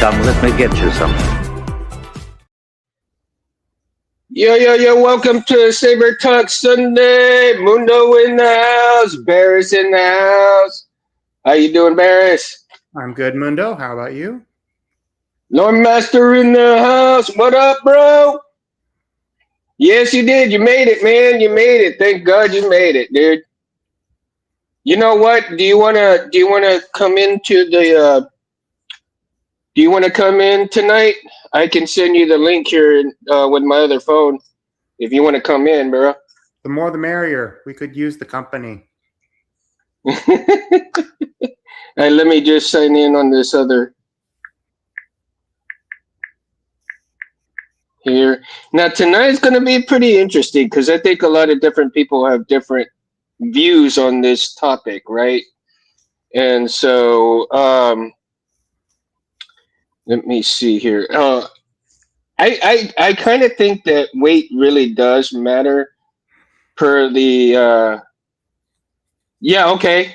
Come, let me get you something. Yo, welcome to Saber Talk Sunday. Mundo in the house. Barris in the house. How you doing, Barris? I'm good, Mundo. How about you? Lord Master in the house. What up, bro? Yes, you did. You made it, man. You made it. Thank God you made it, dude. You know what? Do you wanna come into the do you wanna come in tonight? I can send you the link here with my other phone if you wanna come in, bro. The more the merrier. We could use the company. Hey, let me just sign in on this other here. Now tonight's going to be pretty interesting because I think a lot of different people have different views on this topic, right? And so, let me see here. I kind of think that weight really does matter per the. Yeah, okay.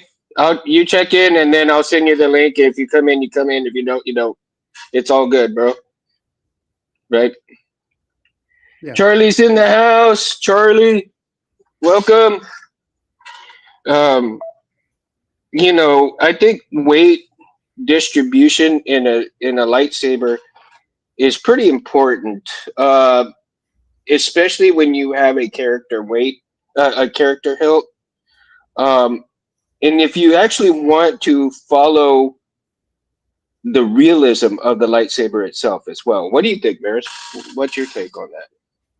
You check in and then I'll send you the link. If you come in, you come in. If you don't, you don't. It's all good, bro. Right? Yeah. Charlie's in the house. Charlie, welcome. Um, I think weight distribution in a lightsaber is pretty important, especially when you have a character weight, a character hilt. Um, and if you actually want to follow the realism of the lightsaber itself as well, what do you think, Maris? What's your take on that?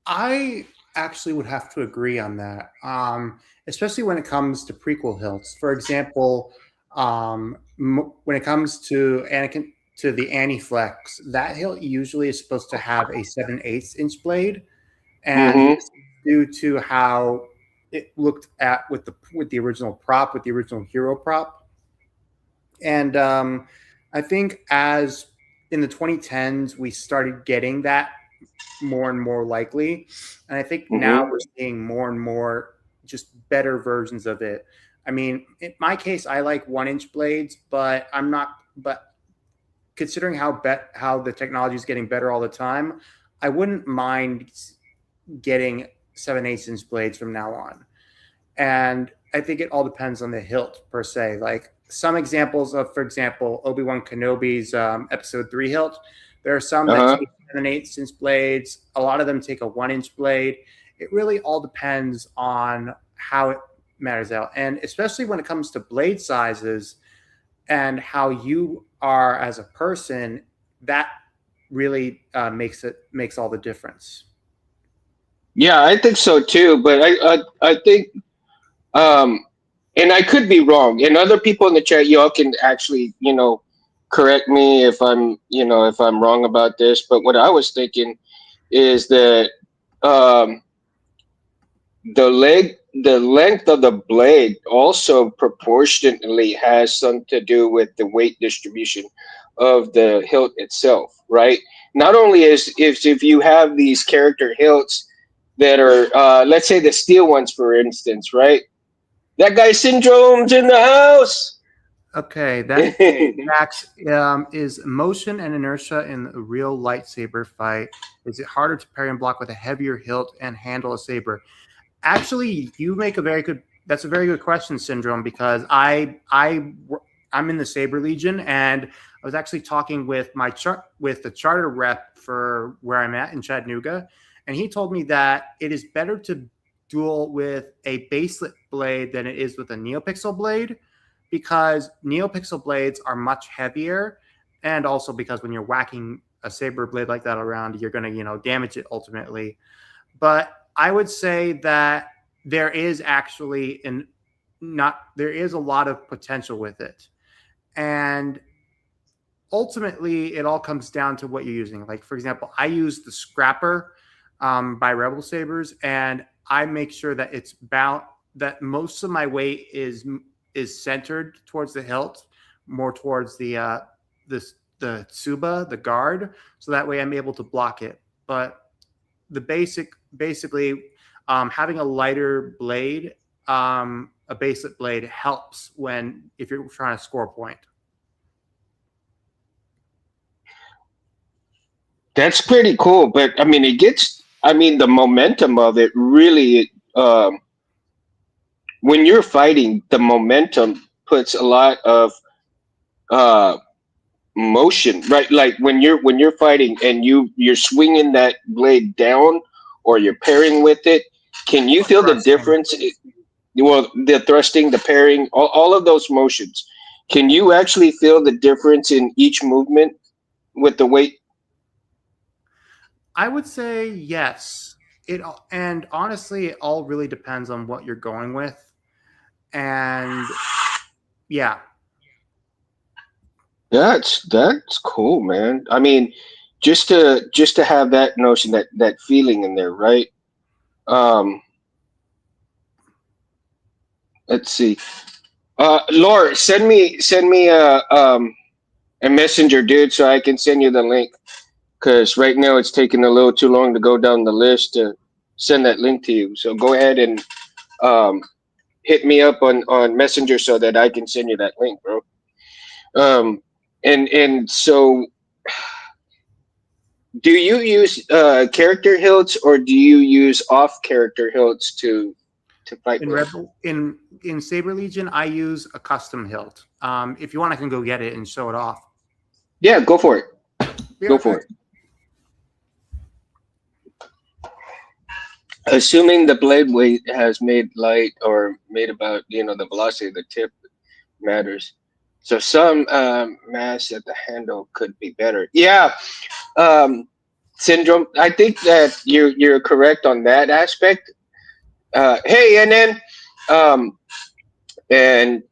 I actually would have to agree on that, especially when it comes to prequel hilts. For example, when it comes to Anakin to the Anti-Flex, that hilt usually is supposed to have a 7/8 inch blade, and Mm-hmm. this is due to how it looked at with the original prop, with the original hero prop. And I think as in the 2010s, we started getting that more and more likely. And I think now Mm-hmm. we're seeing more and more just better versions of it. I mean, in my case, I like 1 inch blades, but I'm not, but considering how the technology is getting better all the time, I wouldn't mind getting 7/8 inch blades from now on. And I think it all depends on the hilt per se. Like some examples of, for example, Obi-Wan Kenobi's Episode 3 hilt. There are some that Uh-huh. take 7/8 inch blades. A lot of them take a 1 inch blade. It really all depends on how it matters out, and especially when it comes to blade sizes and how you are as a person, that really makes all the difference. Yeah, I think so too. But I think Um, and I could be wrong. And other people in the chat, y'all can actually, correct me if I'm wrong about this. But what I was thinking is that um, the length of the blade also proportionately has something to do with the weight distribution of the hilt itself, right? Not only is if you have these character hilts that are, let's say the steel ones, for instance, right? That guy Syndrome's in the house. Okay, that Max is motion and inertia in a real lightsaber fight. Is it harder to parry and block with a heavier hilt and handle a saber? Actually, you make a very good. That's a very good question, Syndrome, because I'm in the Saber Legion, and I was actually talking with with the charter rep for where I'm at in Chattanooga, and he told me that it is better to duel with a baselit blade than it is with a neopixel blade, because neopixel blades are much heavier, and also because when you're whacking a saber blade like that around, you're going to damage it ultimately. But I would say that there is actually there is a lot of potential with it. And ultimately it all comes down to what you're using. Like, for example, I use the Scrapper by Rebel Sabers, and I make sure that it's bound, that most of my weight is centered towards the hilt, more towards the Tsuba, the guard, so that way I'm able to block it. But basically, having a lighter blade, a baselit blade, helps if you're trying to score a point. That's pretty cool. But I mean, it gets. I mean, the momentum of it really. When you're fighting, the momentum puts a lot of uh, motion, right? Like when you're fighting and you're swinging that blade down, or you're pairing with it. Can you Or feel the thrusting. difference? Well, the thrusting, the pairing, all of those motions. Can you actually feel the difference in each movement with the weight? I would say yes. And honestly, it all really depends on what you're going with. And yeah, That's cool, man. I mean, just to have that notion, that feeling in there, right? Um, let's see. Laura, send me a messenger, dude, so I can send you the link. Because right now it's taking a little too long to go down the list to send that link to you. So go ahead and um, hit me up on Messenger so that I can send you that link, bro. Um, and so, do you use character hilts, or do you use off character hilts to fight in with? Rebel in Saber Legion, I use a custom hilt. If you want, I can go get it and show it off. Yeah, go for it. Be Go right for back. it. Assuming the blade weight has made light or made about the velocity of the tip matters. So some mass at the handle could be better. Yeah, um, syndrome. I think that you're correct on that aspect. Hey, and then um, and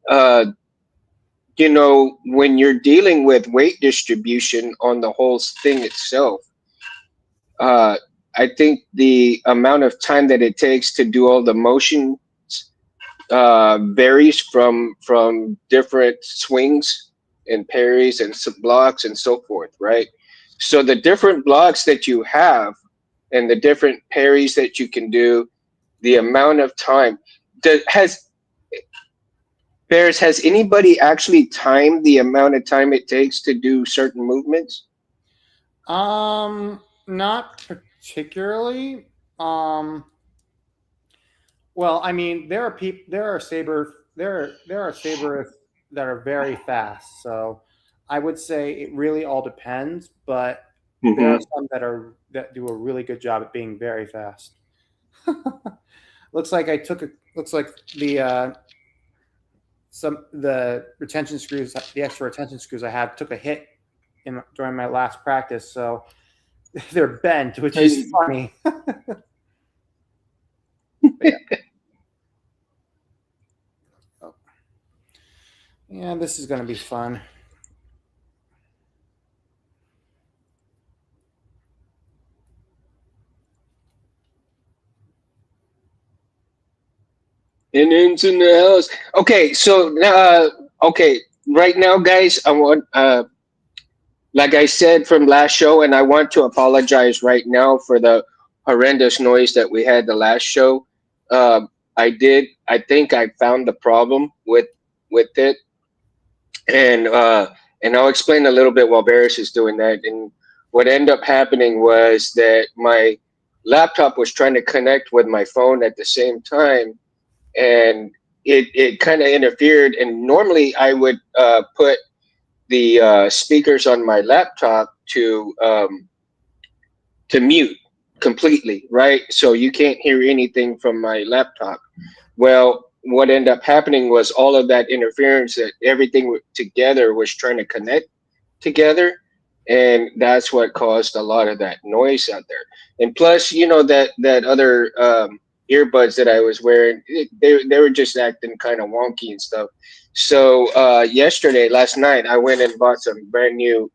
when you're dealing with weight distribution on the whole thing itself, uh, I think the amount of time that it takes to do all the motion varies from different swings and parries and blocks and so forth, right? So the different blocks that you have and the different parries that you can do, the amount of time that has anybody actually timed the amount of time it takes to do certain movements? Not particularly. Um, well, I mean, there are sabers that are very fast. So I would say it really all depends, but there are Hmm. some that do a really good job at being very fast. Looks like the retention screws, the extra retention screws I had took a hit during my last practice, so they're bent, which is funny. But yeah, oh, yeah, this is gonna be fun. Indians in the house. Okay, so okay, right now, guys, I want like I said from last show, and I want to apologize right now for the horrendous noise that we had the last show. I did. I think I found the problem with it, and I'll explain a little bit while Barris is doing that. And what ended up happening was that my laptop was trying to connect with my phone at the same time, and it kind of interfered. And normally I would put the speakers on my laptop to mute completely, right? So you can't hear anything from my laptop. Well, what ended up happening was all of that interference, that everything together was trying to connect together, and that's what caused a lot of that noise out there. And plus, that other earbuds that I was wearing, they were just acting kind of wonky and stuff. So last night, I went and bought some brand new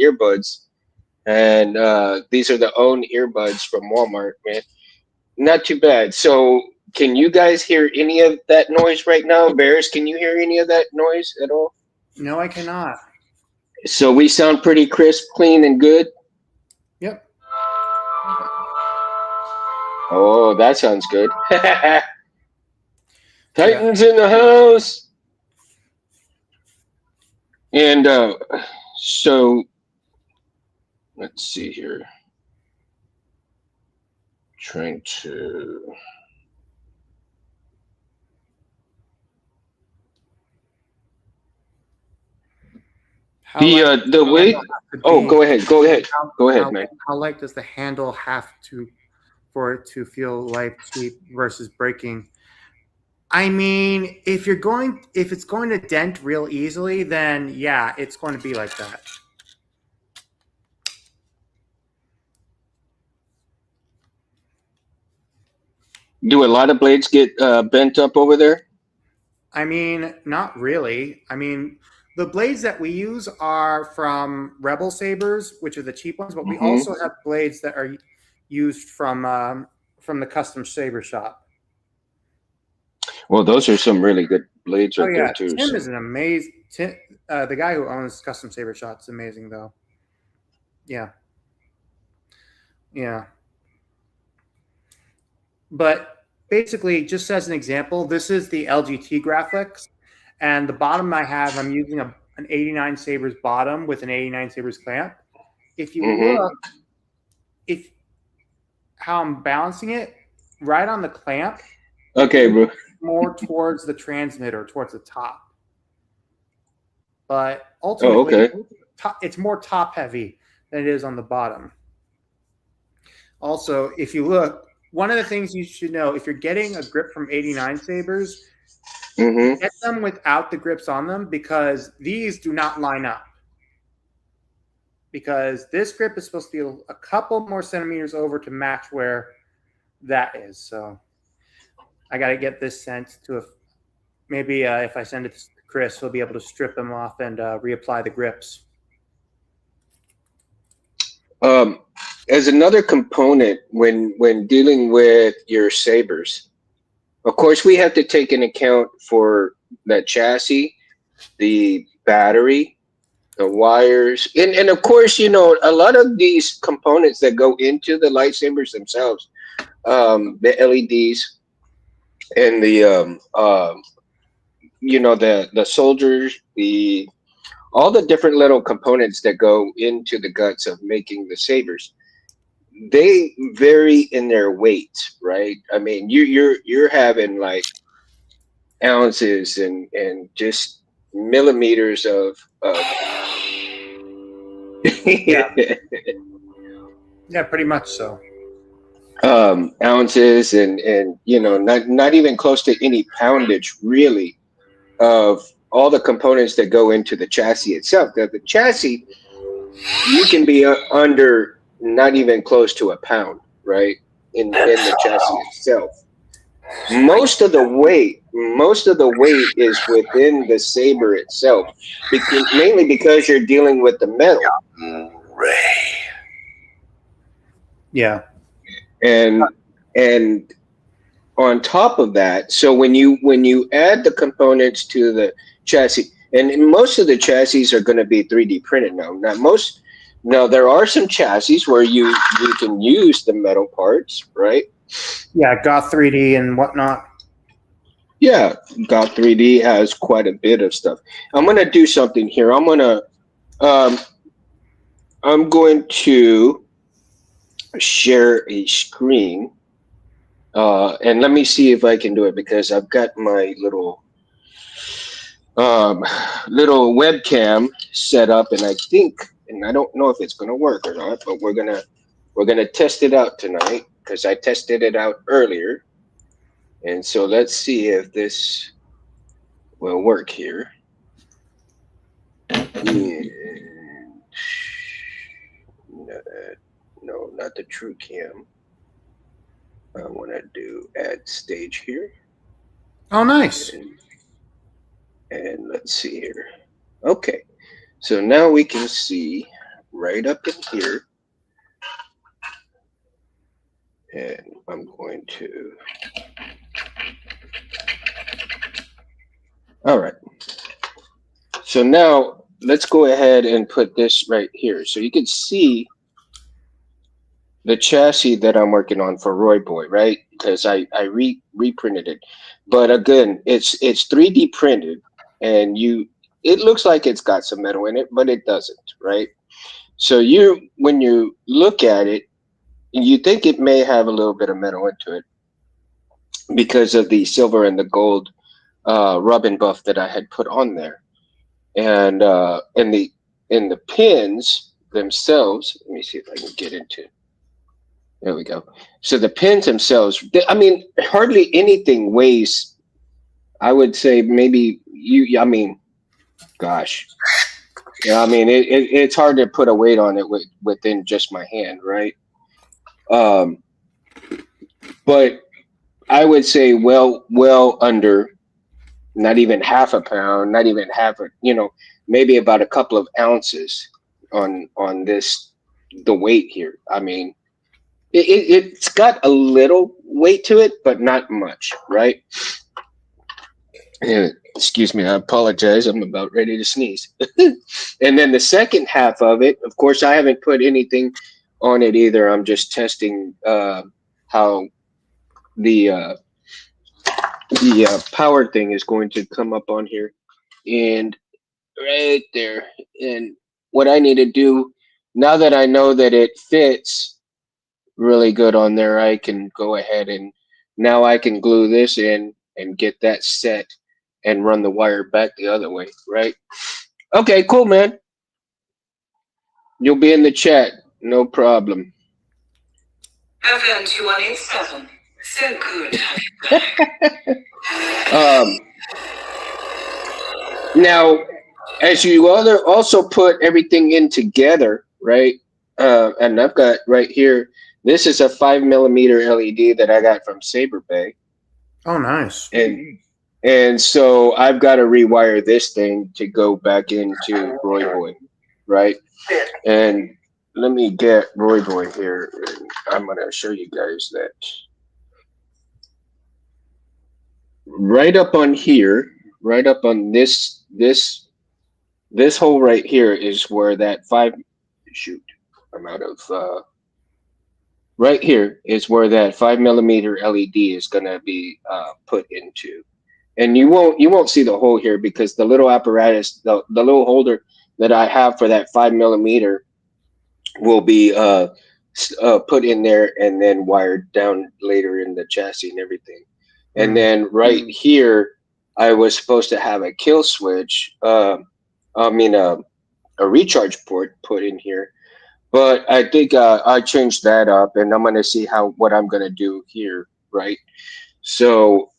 earbuds, and these are the own earbuds from Walmart, man. Not too bad. So can you guys hear any of that noise right now? Bears, can you hear any of that noise at all? No, I cannot. So we sound pretty crisp, clean, and good. Yep. Oh, that sounds good. Yeah. Titans in the house. And so let's see here. Trying to. How light does The the way. handle have to Oh, be? go ahead. Go ahead. How, Go ahead, how, man. how light does the handle have to for it to feel light sweep versus breaking? I mean, if it's going to dent real easily, then yeah, it's going to be like that. Do a lot of blades get bent up over there? I mean, not really. I mean, the blades that we use are from Rebel sabers, which are the cheap ones, but we Hmm. also have blades that are used from the custom saber shop. Well, those are some really good blades Oh right there yeah, too. Tim So, is an amazing. The guy who owns Custom Saber Shot's amazing though. Yeah, yeah. But basically, just as an example, this is the LGT graphics, and the bottom I have, I'm using an 89 Sabers bottom with an 89 Sabers clamp. If you hmm. look, if how I'm balancing it, right on the clamp, Okay, it's bro. more towards the transmitter, towards the top. But Oh, ultimately, okay. it's more top heavy than it is on the bottom. Also, if you look, one of the things you should know if you're getting a grip from 89 Sabers, Hmm. get them without the grips on them because these do not line up. Because this grip is supposed to be a couple more centimeters over to match where that is. So I got to get this sent to maybe if I send it to Chris, he'll be able to strip them off and reapply the grips. Um, as another component when dealing with your sabers, of course, we have to take an account for that chassis, the battery, the wires, and of course, a lot of these components that go into the lightsabers themselves, the LEDs and the soldiers, the all the different little components that go into the guts of making the sabers, they vary in their weight, right? I mean, you're having like ounces and just millimeters of Yeah. Yeah, pretty much so. ounces and not even close to any poundage really of all the components that go into the chassis itself. The chassis, you can be under not even close to a pound, right? In the chassis itself. Most of the weight is within the saber itself, mainly because you're dealing with the metal. Yeah. And on top of that, so when you add the components to the chassis, and most of the chassis are going to be 3D printed now. Now there are some chassis where you can use the metal parts, right? Yeah, Goth 3D and whatnot. Yeah, Got 3D has quite a bit of stuff. I'm gonna do something here. Um, I'm going to share a screen, and let me see if I can do it because I've got my um, little webcam set up, and I don't know if it's gonna work or not, but we're gonna test it out tonight because I tested it out earlier, and so let's see if this will work here. And no, not the true cam. I want to do add stage here, Oh, nice. and, and let's see here. Okay, so now we can see right up in here, and I'm going to. All right. So now let's go ahead and put this right here, so you can see the chassis that I'm working on for Roy Boy, right? Because I reprinted it, but again, it's 3D printed, and it looks like it's got some metal in it, but it doesn't, right? So you, when you look at it, you think it may have a little bit of metal into it because of the silver and the gold rub and buff that I had put on there, and in the pins themselves. Let me see if I can get into. There we go. So the pins themselves, I mean, hardly anything weighs. I would say maybe you. I mean, gosh, yeah. I mean, it's hard to put a weight on it within just my hand, right? Um, but I would say well under, not even half a pound, not even half a, maybe about a couple of ounces on this, the weight here. I mean, it's got a little weight to it, but not much, right? Excuse me, I apologize. I'm about ready to sneeze. And then the second half of it, of course, I haven't put anything on it either. I'm just testing how the uh, the power thing is going to come up on here, and right there. And what I need to do now that I know that it fits really good on there, I can go ahead and now I can glue this in and get that set and run the wire back the other way, right? Okay, cool, man. You'll be in the chat, no problem. FM 2187. So good. Um, Now, as you other also put everything in together, right? And I've got right here. This is a 5 millimeter LED that I got from Saber Bay, Oh, nice. and so I've got to rewire this thing to go back into Roy Boy, right? And let me get Roy Boy here. And I'm gonna show you guys that right up on here, right up on this hole right here is where that five shoot. I'm out of right here is where that 5 millimeter LED is gonna be put into, and you won't see the hole here because the little apparatus, the little holder that I have for that 5 millimeter will be put in there and then wired down later in the chassis and everything. And then right here, I was supposed to have a kill switch. I mean, a recharge port put in here, but I think I changed that up, and I'm gonna see how what I'm gonna do here, right? So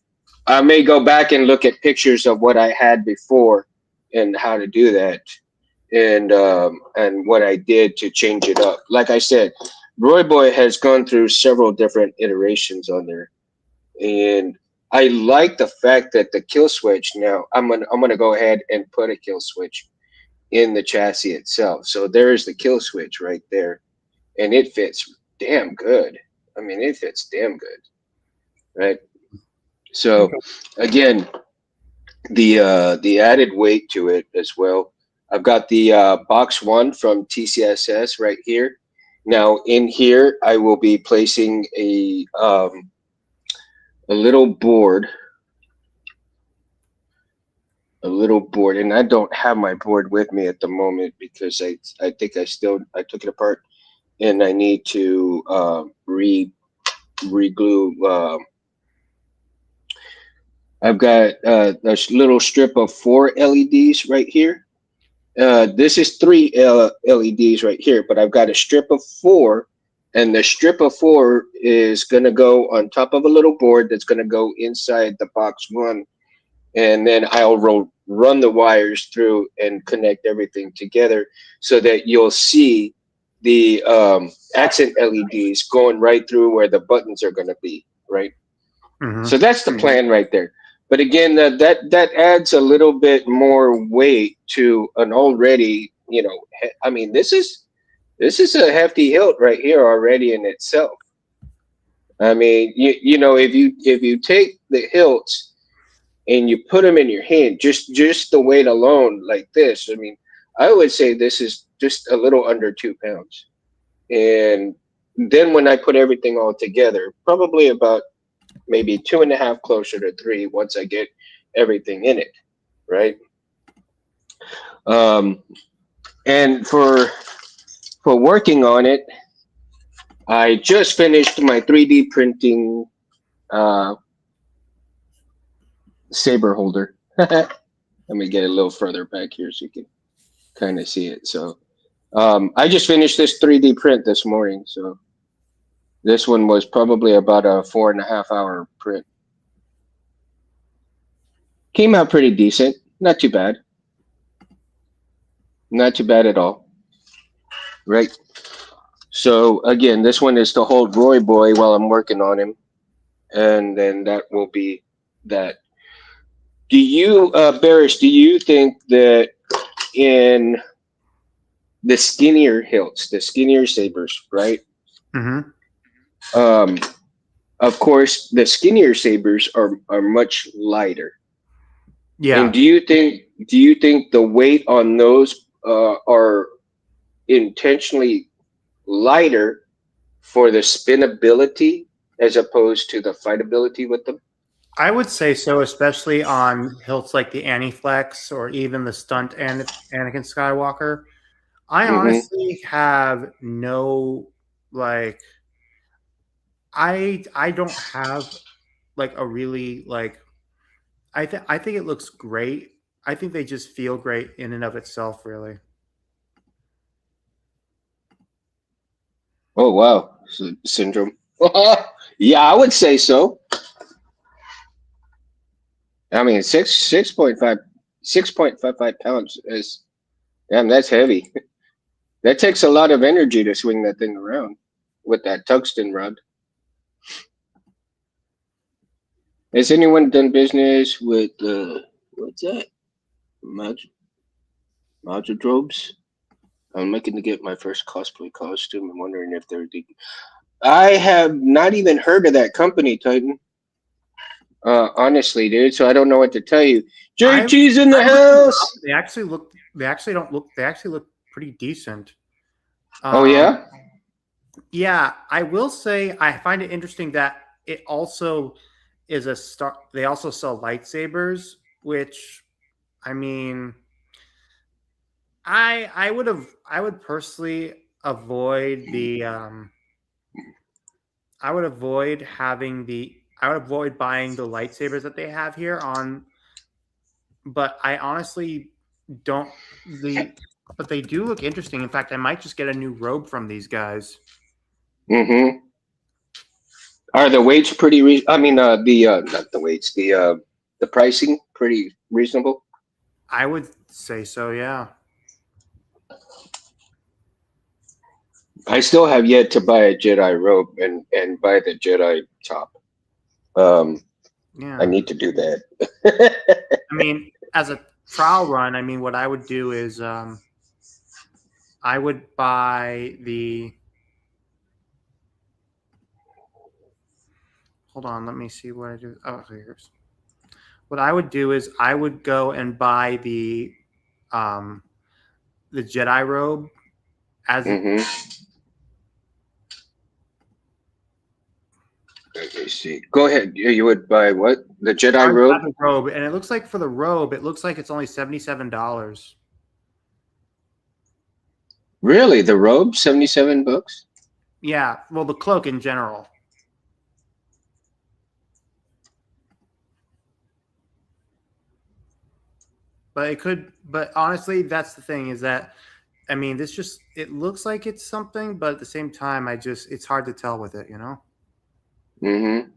I may go back and look at pictures of what I had before and how to do that, and what I did to change it up. Like I said, Roy Boy has gone through several different iterations on there, and I like the fact that the kill switch now. I'm gonna go ahead and put a kill switch in the chassis itself. So there is the kill switch right there, and it fits damn good. I mean, it fits damn good, right? So again, the added weight to it as well. I've got the box one from TCSS right here. Now in here, I will be placing a little board, and I don't have my board with me at the moment because I think I took it apart, and I need to reglue. I've got a little strip of four LEDs right here. This is three LEDs right here, but I've got a strip of four, and the strip of four is going to go on top of a little board that's going to go inside the box one, and then I'll run the wires through and connect everything together so that you'll see the accent LEDs going right through where the buttons are going to be, right? So that's the plan right there. But again, that adds a little bit more weight to an already, I mean, this is a hefty hilt right here already in itself. I mean, if you take the hilts and you put them in your hand, just the weight alone like this, I mean, I would say this is just a little under 2 pounds. And then when I put everything all together, probably about maybe two and a half, closer to three once I get everything in it, right? Um, and for for working on it. I just finished my 3D printing uh, saber holder. Let me get a little further back here so you can kind of see it. So I just finished this 3D print this morning. So this one was probably about a 4.5 hour print. Came out pretty decent. Not too bad. Not too bad at all. Right. So again, this one is to hold Roy Boy while I'm working on him. And then that will be that. Do you, Barris, do you think that in the skinnier hilts, the skinnier sabers, right? Mm-hmm. Um, of course, the skinnier sabers are much lighter. And Yeah, do you think the weight on those are intentionally lighter for the spinability as opposed to the fightability with them? I would say so, especially on hilts like the Anti-Flex or even the stunt Anakin Skywalker. I Mm-hmm. honestly have no like I don't have like a really like I think it looks great. I think they just feel great in and of itself, really. Oh wow, syndrome. Yeah, I would say so. I mean, 6.55 pounds is damn. That's heavy. That takes a lot of energy to swing that thing around with that tungsten rod. Has anyone done business with what's that? Mag Magidrobes? I'm looking to get my first cosplay costume. I'm wondering if they're. I have not even heard of that company, Titan. Honestly, dude. So I don't know what to tell you. JT's in I the looked them up. house. They actually look. They actually don't look. They actually look pretty decent. Oh Um, yeah. yeah, I will say I find it interesting that it also is a star. They also sell lightsabers, which I mean, I would personally avoid the I would avoid having the I would avoid buying the lightsabers that they have here on, but I honestly don't the but they do look interesting. In fact, I might just get a new robe from these guys. Mm-hmm. Are the weights pretty? I mean, the not the weights, the pricing pretty reasonable. I would say so, yeah. I still have yet to buy a Jedi robe and buy the Jedi top. Um, I Yeah. need to do that. I mean, as a trial run, I mean what I would do is I would buy the hold on, let me see what I do. Oh, here's what I would do is I would go and buy um the Jedi robe as Mm-hmm. Let me see. Go ahead. You would buy what? The I Jedi would buy robe? the robe, and it looks like for the robe, it looks like it's only $77. Really? The robe? 77 bucks? Yeah, well, the cloak in general. But it could. But honestly, that's the thing is that I mean, this just it looks like it's something, but at the same time, it's hard to tell with it, you know. Mm-hmm.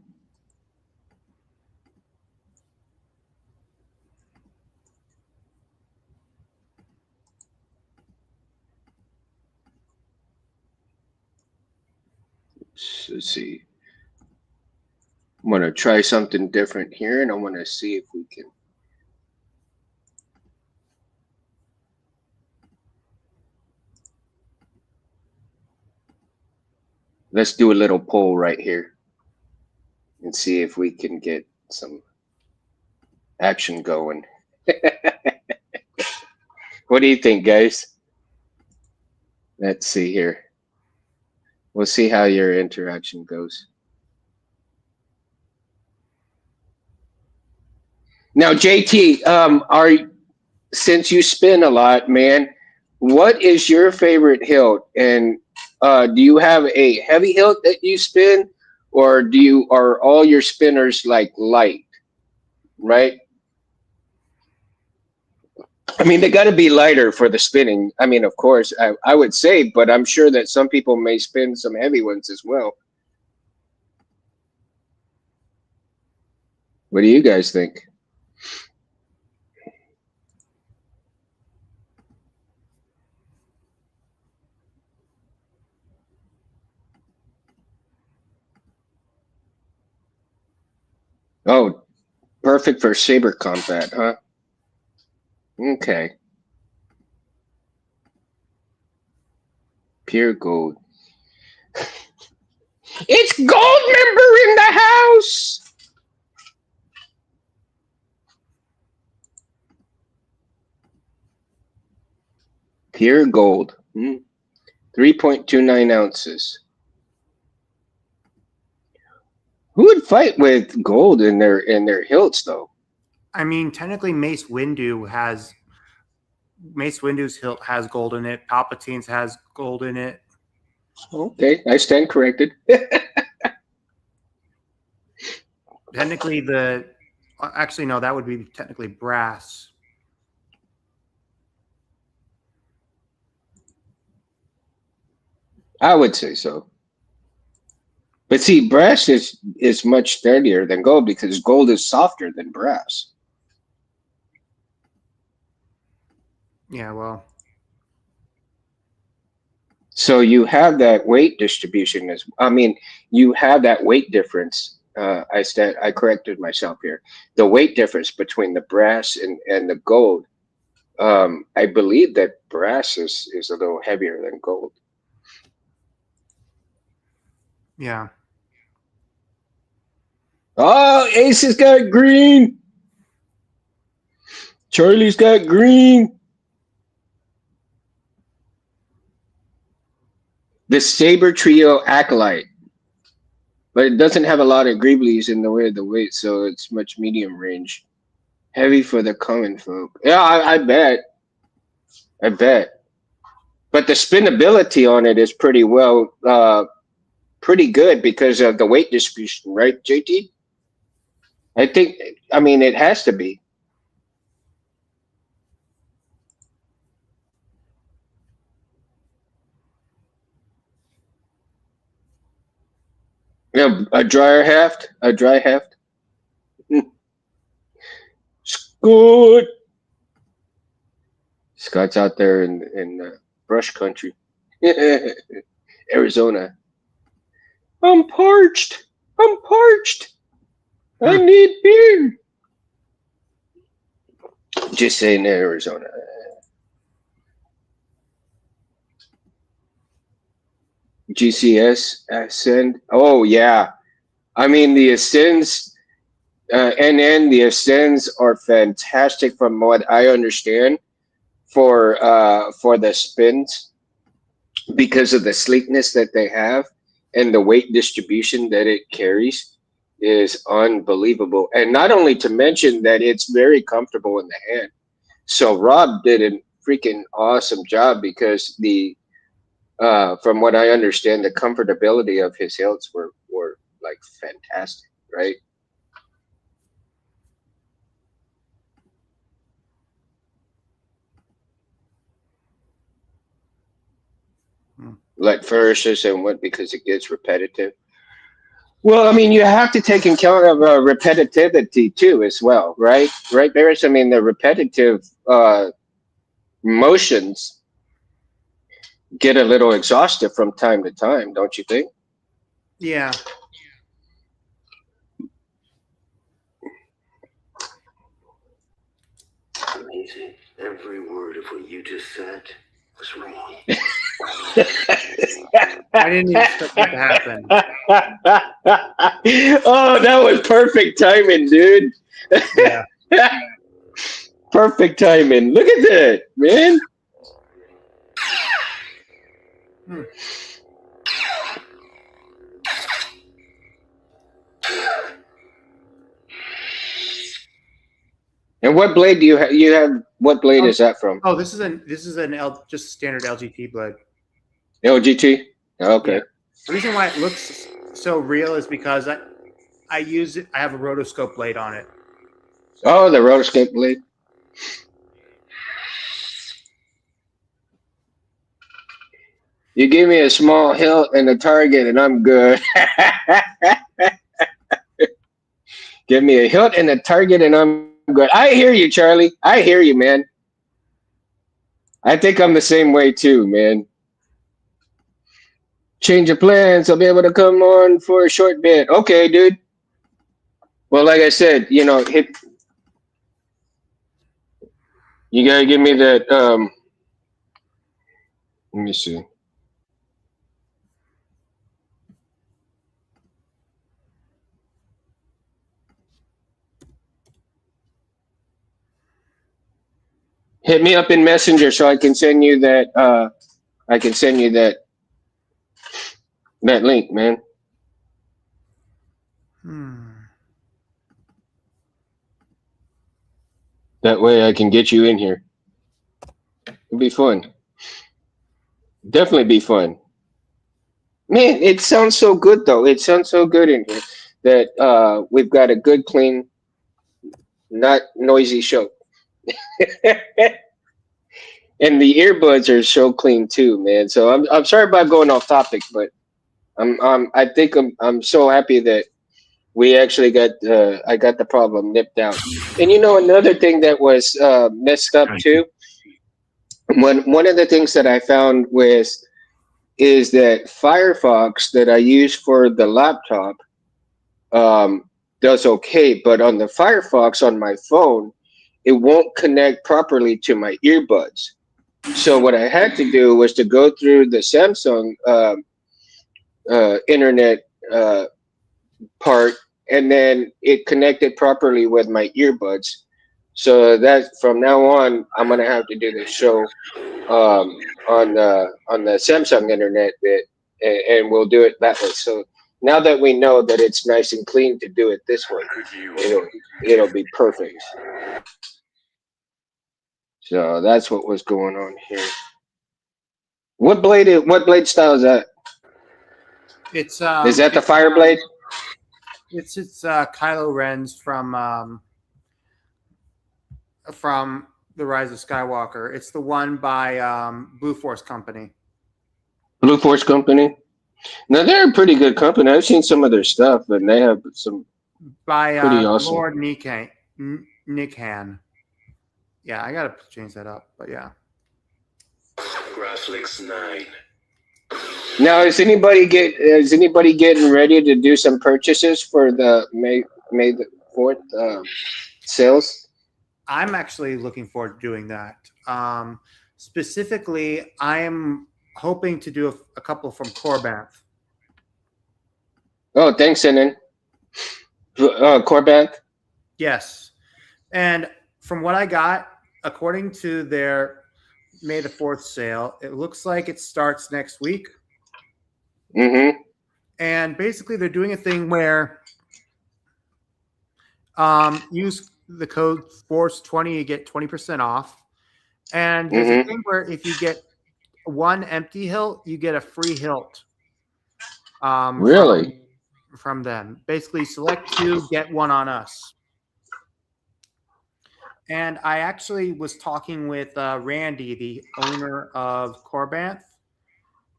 Let's see. I'm gonna try something different here, and I want to see if we can. Let's do a little poll right here and see if we can get some action going. What do you think, guys? Let's see here. We'll see how your interaction goes. Now, JT, are since you spin a lot, man, what is your favorite hilt? And do you have a heavy hilt that you spin, or are all your spinners like light? Right? I mean, they got to be lighter for the spinning. I mean, of course, I would say, but I'm sure that some people may spin some heavy ones as well. What do you guys think? Oh, perfect for saber combat, huh? Okay. Pure gold. It's gold member in the house. Pure gold. 3.29 ounces. Who would fight with gold in their hilts though? I mean, technically, Mace Windu's hilt has gold in it. Palpatine's has gold in it. Okay, I stand corrected. Technically, actually no, that would be technically brass. I would say so. But see, brass is much sturdier than gold because gold is softer than brass. Yeah, well, So you have that weight distribution as I mean, you have that weight difference. I corrected myself here. The weight difference between the brass and the gold. I believe that brass is a little heavier than gold. yeah. Oh, Ace has got green. Charlie's got green. The Saber Trio Acolyte. But it doesn't have a lot of greeblies in the way of the weight, so it's much medium range. Heavy for the common folk. Yeah, I bet. I bet. But the spinability on it is pretty good because of the weight distribution, right, JT? I think, I mean, it has to be. Yeah, a dry heft. Scott. Scott's out there in brush country, Arizona. I'm parched. I'm parched. I Hmm. need beer. Just saying, Arizona. GCS Ascend. Oh yeah. I mean the Ascends the Ascends are fantastic from what I understand for the spins because of the sleekness that they have and the weight distribution that it carries is unbelievable. And not only to mention that it's very comfortable in the hand. So Rob did a freaking awesome job because the from what I understand, the comfortability of his hilts were like fantastic, right? Hmm. Like flourishes and what because it gets repetitive. Well, I mean, you have to take account of repetitivity too, as well, right? Right, Barris. I mean, the repetitive motions get a little exhaustive from time to time, don't you think? Yeah. Amazing. Every word of what you just said was wrong. I didn't expect that to happen. Oh, that was perfect timing, dude. Yeah. Perfect timing. Look at that, man. Hmm. And what blade do you have? You have what blade Oh, is that from? oh, this is just standard LGT blade. LGT. Yeah. Okay. The reason why it looks so real is because I use it. I have a rotoscope blade on it. Oh, the rotoscope blade. You give me a small hilt and a target, and I'm good. Give me a hilt and a target, and I'm good. I hear you, Charlie. I hear you, man. I think I'm the same way too, man. Change of plans. I'll be able to come on for a short bit. Okay, dude. Well, like I said, hit. You gotta give me that. Let me see. Hit me up in Messenger so I can send you that. I can send you that link, man. That way I can get you in here. It'll be fun. Definitely be fun. Man, it sounds so good though. It sounds so good in here that we've got a good, clean, not noisy show. And the earbuds are so clean too, man. So I'm sorry about going off topic, but I think I'm so happy that we actually got I got the problem nipped out. And another thing that was messed up too. One of the things that I found is that Firefox that I use for the laptop does okay, but on the Firefox on my phone, it won't connect properly to my earbuds. So what I had to do was to go through the Samsung internet part, and then it connected properly with my earbuds. So that from now on, I'm gonna have to do the show on the Samsung internet bit, and we'll do it that way. So now that we know that it's nice and clean to do it this way, it'll be perfect. So that's what was going on here. What blade style is that? It's Is that the fire blade? it's Kylo Ren's from the Rise of Skywalker. It's the one by Blue Force Company. Blue Force Company. Now they're a pretty good company. I've seen some of their stuff, and they have some by pretty awesome. Lord Nickhan. Yeah, I gotta change that up, but yeah. Graphics 9. Now, is anybody getting ready to do some purchases for the May the 4th sales? I'm actually looking forward to doing that. Specifically, I am hoping to do a couple from Corbanth. Oh, thanks, Enan. Corbanth? Yes. And from what I got, according to their May the 4th sale, it looks like it starts next week. Mm-hmm. And basically, they're doing a thing where use the code FORCE20, you get 20% off. And there's a thing where if you get one empty hilt, you get a free hilt. Really? From them. Basically, select two, get one on us. And I actually was talking with Randy, the owner of Corbanth.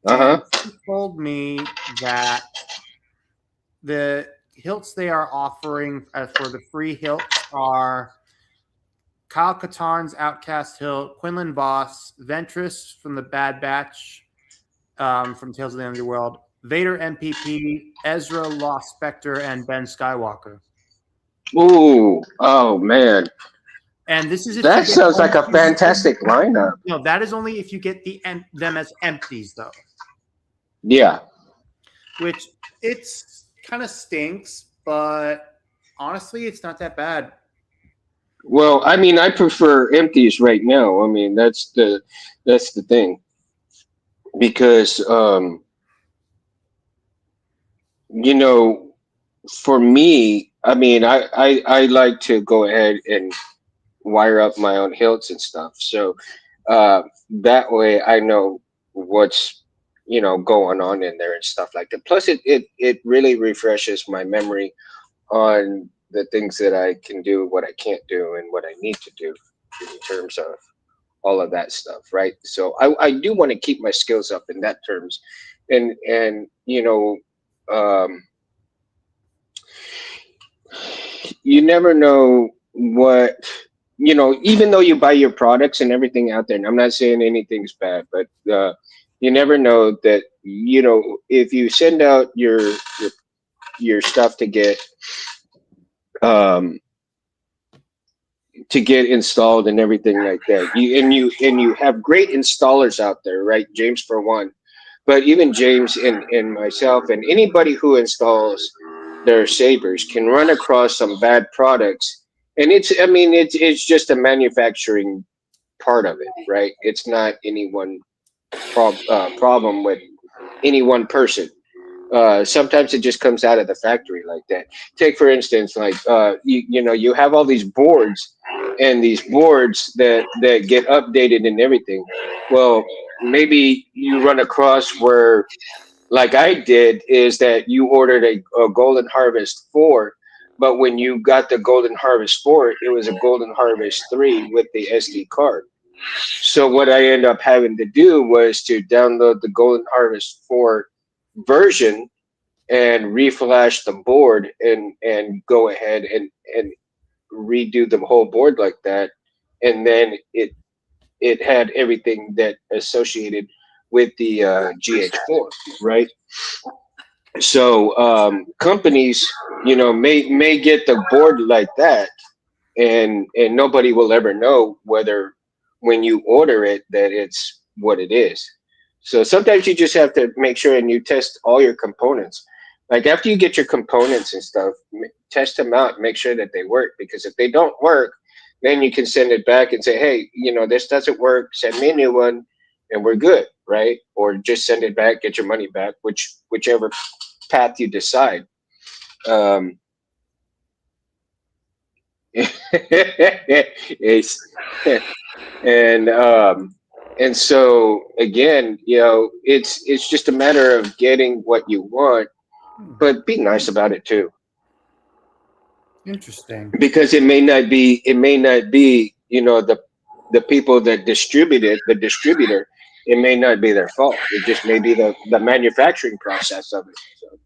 And he told me that the hilts they are offering for the free hilts are Kyle Katarn's Outcast hilt, Quinlan Voss, Ventress from the Bad Batch from Tales of the Underworld, Vader MPP, Ezra Lost Spectre, and Ben Skywalker. Ooh, oh man. And this is that sounds like a fantastic lineup. No, that is only if you get them as empties, though. Yeah. Which it's kind of stinks, but honestly, it's not that bad. Well, I mean, I prefer empties right now. I mean, that's the thing, because for me, I mean, I like to go ahead and wire up my own hilts and stuff. So that way I know what's going on in there and stuff like that. Plus, it really refreshes my memory on the things that I can do, what I can't do, and what I need to do in terms of all of that stuff, right? So I do want to keep my skills up in that terms, and you never know what even though you buy your products and everything out there, and I'm not saying anything's bad, but you never know that if you send out your stuff um to get installed and everything like that, you have great installers out there, right? James for one, but even James and myself and anybody who installs their sabers can run across some bad products. And it's just a manufacturing part of it, right? It's not any one problem with any one person. Sometimes it just comes out of the factory like that. Take for instance, like you have all these boards, and these boards that get updated and everything. Well, maybe you run across where, like I did, is that you ordered a Golden Harvest 4, but when you got the Golden Harvest 4, it was a Golden Harvest 3 with the SD card. So what I ended up having to do was to download the Golden Harvest 4 version and reflash the board and go ahead and redo the whole board like that. And then it had everything that associated with the GH4, right? So companies, may get the board like that, and nobody will ever know whether when you order it that it's what it is. So sometimes you just have to make sure and you test all your components. Like after you get your components and stuff, test them out, make sure that they work. Because if they don't work, then you can send it back and say, hey, this doesn't work. Send me a new one, and we're good, right? Or just send it back, get your money back, whichever path you decide. Um, it's, and so again, it's just a matter of getting what you want, but be nice about it too, Interesting. because it may not be the people that distribute it, the distributor. It may not be their fault. It just may be the manufacturing process of it. So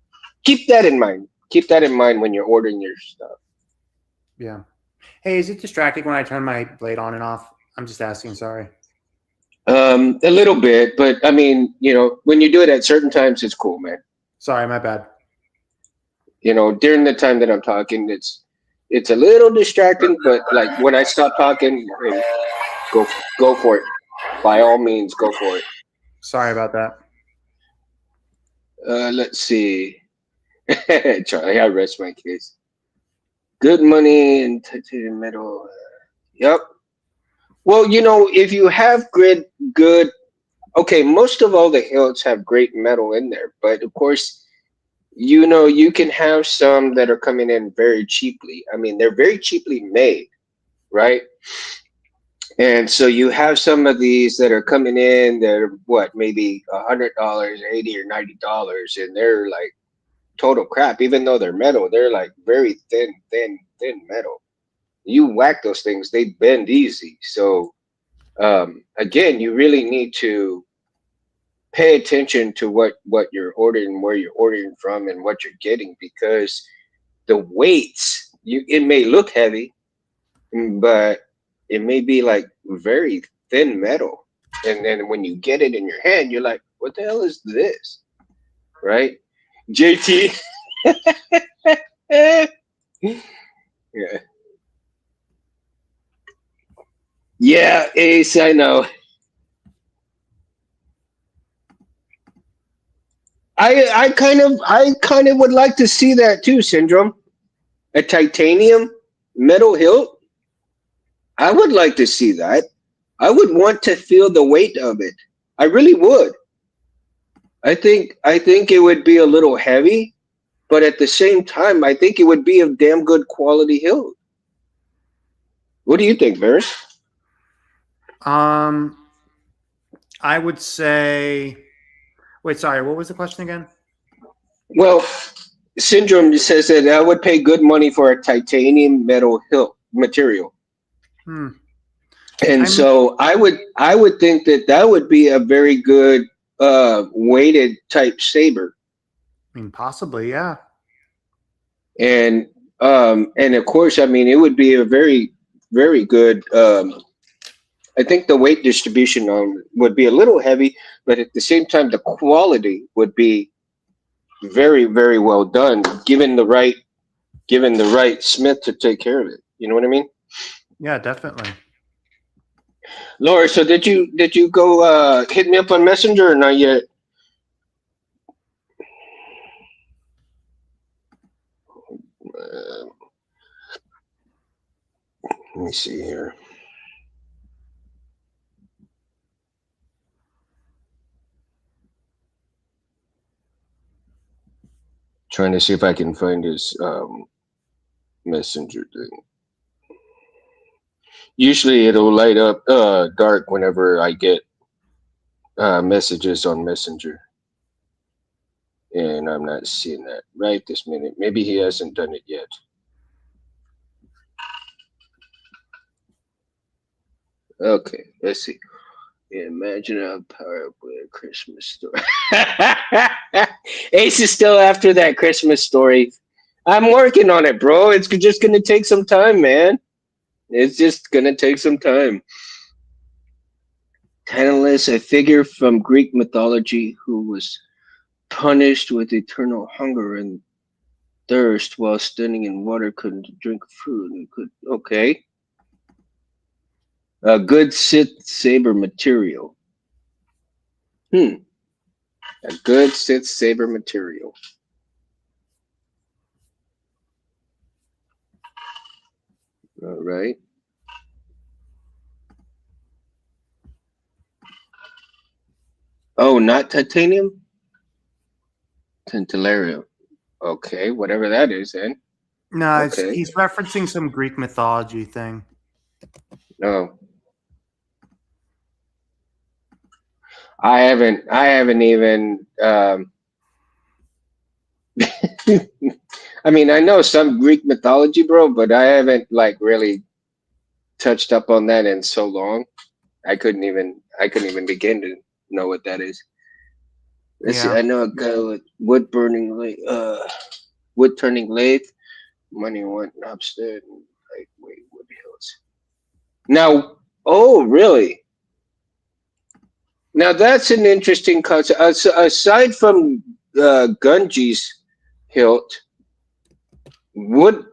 keep that in mind. Keep that in mind when you're ordering your stuff. Yeah. Hey, is it distracting when I turn my blade on and off? I'm just asking. Sorry. A little bit, but I mean, when you do it at certain times, it's cool, man. Sorry, my bad. During the time that I'm talking, it's a little distracting, but like when I stop talking, hey, go for it. By all means, go for it. Sorry about that. Let's see. Charlie, I rest my case. Good money and titanium metal. Yep. Well, if you have good, okay, most of all the hilts have great metal in there, but of course, you can have some that are coming in very cheaply. I mean, they're very cheaply made, right? And so you have some of these that are coming in that are what, maybe $100, $80 or $90, and they're like total crap. Even though they're metal, they're like very thin metal. You whack those things, they bend easy. So again, you really need to pay attention to what you're ordering, where you're ordering from, and what you're getting, because the weights, it may look heavy, but it may be like very thin metal, and then when you get it in your hand, you're like, what the hell is this, right? JT. Yeah. Yeah, Ace, I know. I kind of would like to see that too, Syndrome. A titanium metal hilt. I would like to see that. I would want to feel the weight of it. I really would. I think it would be a little heavy, but at the same time, I think it would be a damn good quality hilt. What do you think, Varys? I would say. Wait, sorry. What was the question again? Well, Syndrome says that I would pay good money for a titanium metal hilt material. Hmm. And I mean, so I would think that that would be a very good weighted type saber. possibly, yeah. And of course, I mean, it would be a very good. I think the weight distribution would be a little heavy, but at the same time, the quality would be very well done, given the right smith to take care of it. You know what I mean? Yeah, definitely. Laura, so did you go hit me up on Messenger or not yet? Let me see here. Trying to see if I can find his Messenger thing. Usually it'll light up dark whenever I get messages on Messenger, and I'm not seeing that right this minute. Maybe he hasn't done it yet. Okay, let's see. Imagine how powerful a Christmas story. Ace is still after that Christmas story. I'm working on it, bro. It's just gonna take some time, man. It's just gonna take some time. Tantalus, a figure from Greek mythology who was punished with eternal hunger and thirst while standing in water, couldn't drink food, and could. Okay. A good Sith saber material. Hmm. A good Sith saber material. All right. Oh, not titanium? Tantalaria. Okay, whatever that is then. No, Okay. he's referencing some Greek mythology thing. No. I haven't even I mean, I know some Greek mythology, bro, but I haven't like really touched up on that in so long. I couldn't even begin to know what that is. Let's see. Yeah. I know a guy with wood turning lathe, money went upstairs, and like wait, wood hills. Now, oh really? Now that's an interesting concept. Aside from Gunji's hilt, wood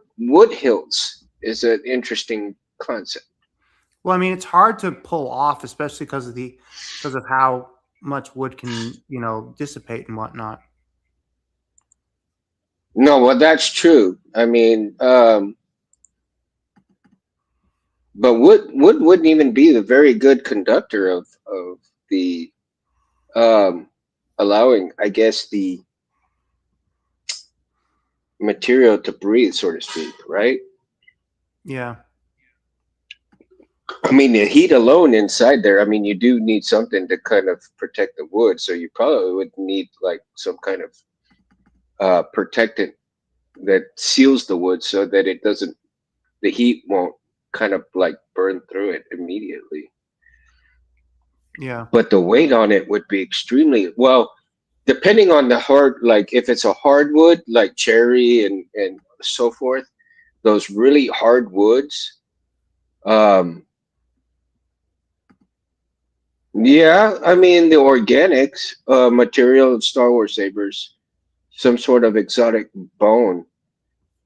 hilts is an interesting concept. Well, it's hard to pull off, especially because of how much wood can dissipate and whatnot. No, well that's true. I mean, but wood wouldn't even be the very good conductor of the um, allowing, I guess, the material to breathe, so to speak, right? Yeah. I mean, the heat alone inside there, I mean, you do need something to kind of protect the wood. So you probably would need like some kind of protectant that seals the wood so that it doesn't, the heat won't kind of like burn through it immediately. Yeah. But the weight on it would be extremely well, depending on the hard, like if it's a hardwood like cherry and so forth, those really hard woods. Um, yeah, I mean the organics material of Star Wars sabers, some sort of exotic bone.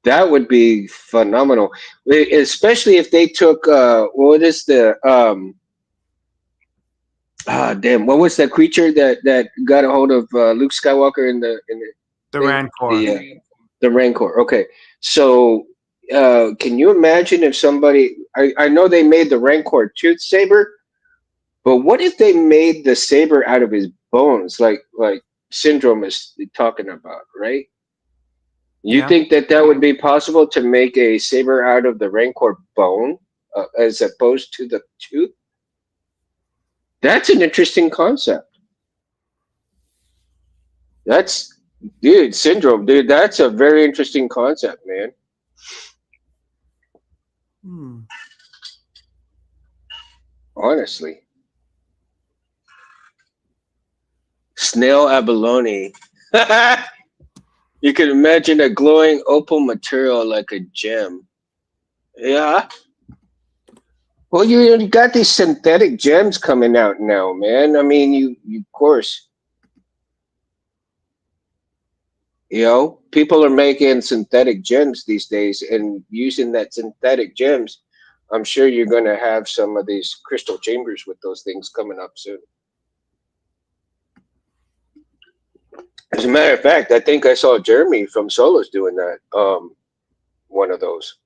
That would be phenomenal, especially if they took what is the damn, what was that creature that got a hold of Luke Skywalker in the The thing? Rancor. The Rancor. Okay, so can you imagine if somebody? I know they made the Rancor tooth saber, but what if they made the saber out of his bones, like Syndrome is talking about, right? You Yeah. think that that would be possible to make a saber out of the Rancor bone? as opposed to the tooth. That's an interesting concept. That's dude syndrome, dude. That's a very interesting concept, man. Hmm. Honestly, snail abalone. You can imagine a glowing opal material like a gem. Yeah. Well, you got these synthetic gems coming out now, man. I mean, you of course, people are making synthetic gems these days, and using that synthetic gems, I'm sure you're going to have some of these crystal chambers with those things coming up soon. As a matter of fact, I think I saw Jeremy from Solos doing that. One of those,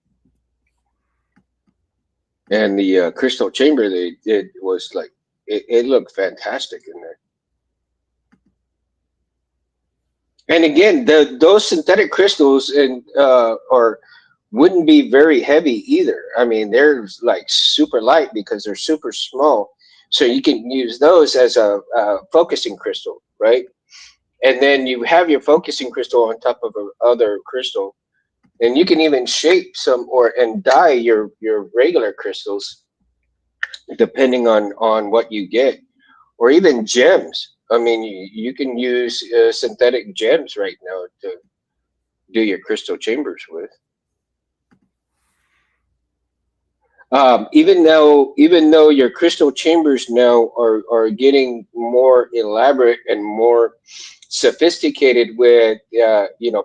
and the crystal chamber they did was like it looked fantastic in there. And again, those synthetic crystals and or wouldn't be very heavy either. I mean, they're like super light because they're super small, so you can use those as a focusing crystal, right? And then you have your focusing crystal on top of a other crystal, and you can even shape some or and dye your regular crystals depending on what you get, or even gems. I mean, you can use synthetic gems right now to do your crystal chambers with. Even though your crystal chambers now are getting more elaborate and more sophisticated with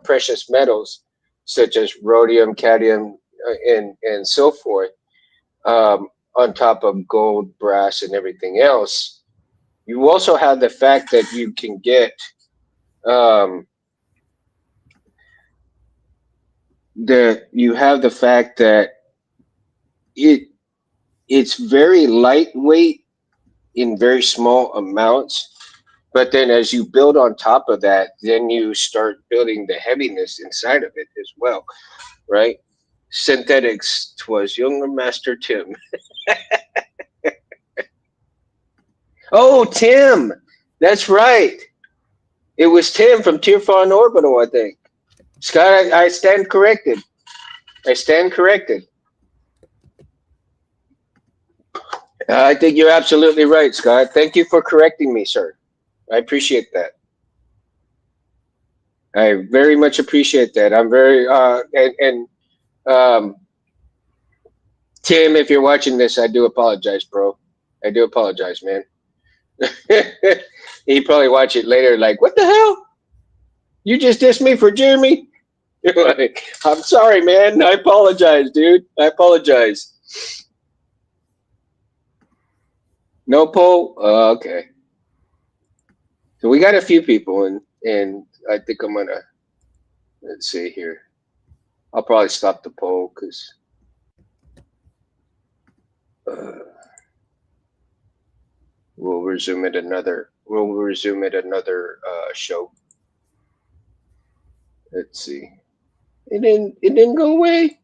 precious metals such as rhodium, cadmium, and so forth, on top of gold, brass, and everything else. You also have the fact that you can get um, the fact that it it's very lightweight in very small amounts. But then as you build on top of that, then you start building the heaviness inside of it as well, right? Synthetics, 'twas younger Master Tim. Oh, Tim! That's right. It was Tim from Tearfall Orbital, I think. Scott, I stand corrected. I stand corrected. I think you're absolutely right, Scott. Thank you for correcting me, sir. I appreciate that. I very much appreciate that. I'm very and um, Tim, if you're watching this, I do apologize, bro. I do apologize, man. He probably watch it later, like, what the hell? You just dissed me for Jeremy? Like, I'm sorry, man. I apologize, dude. I apologize. No poll? Okay. So we got a few people, and I think I'm gonna let's see here. I'll probably stop the poll because uh, We'll resume it another show. Let's see. It didn't go away.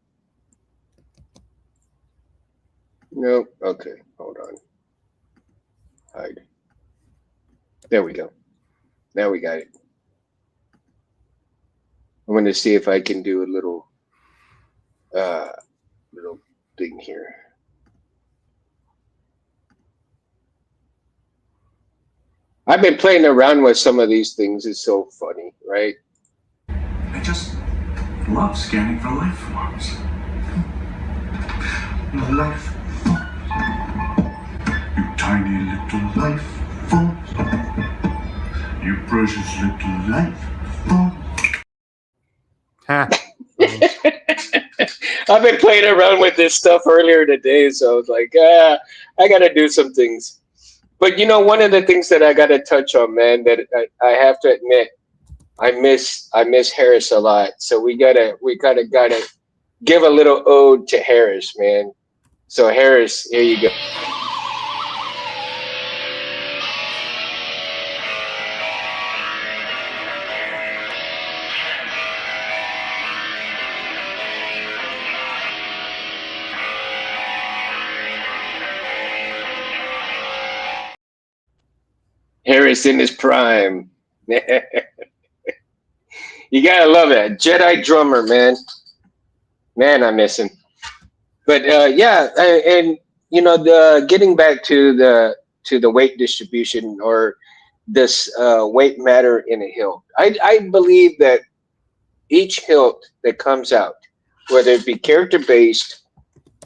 Nope. Okay. Hold on. Hide. There we go. Now we got it. I'm going to see if I can do a uh little thing here. I've been playing around with some of these things. It's so funny, right? I just love scanning for life forms. Life forms. You tiny little life forms. You precious little life forms. Ha. I've been playing around with this stuff earlier today, so I was like, I got to do some things. But one of the things that I got to touch on, man, that I have to admit, I miss Harris a lot. So we kind of gotta give a little ode to Harris, man. So Harris, here you go. Harris in his prime. You gotta love it. Jedi drummer, man. Man, I miss him. But yeah, and you know, the getting back to the weight distribution or this weight matter in a hilt. I believe that each hilt that comes out, whether it be character based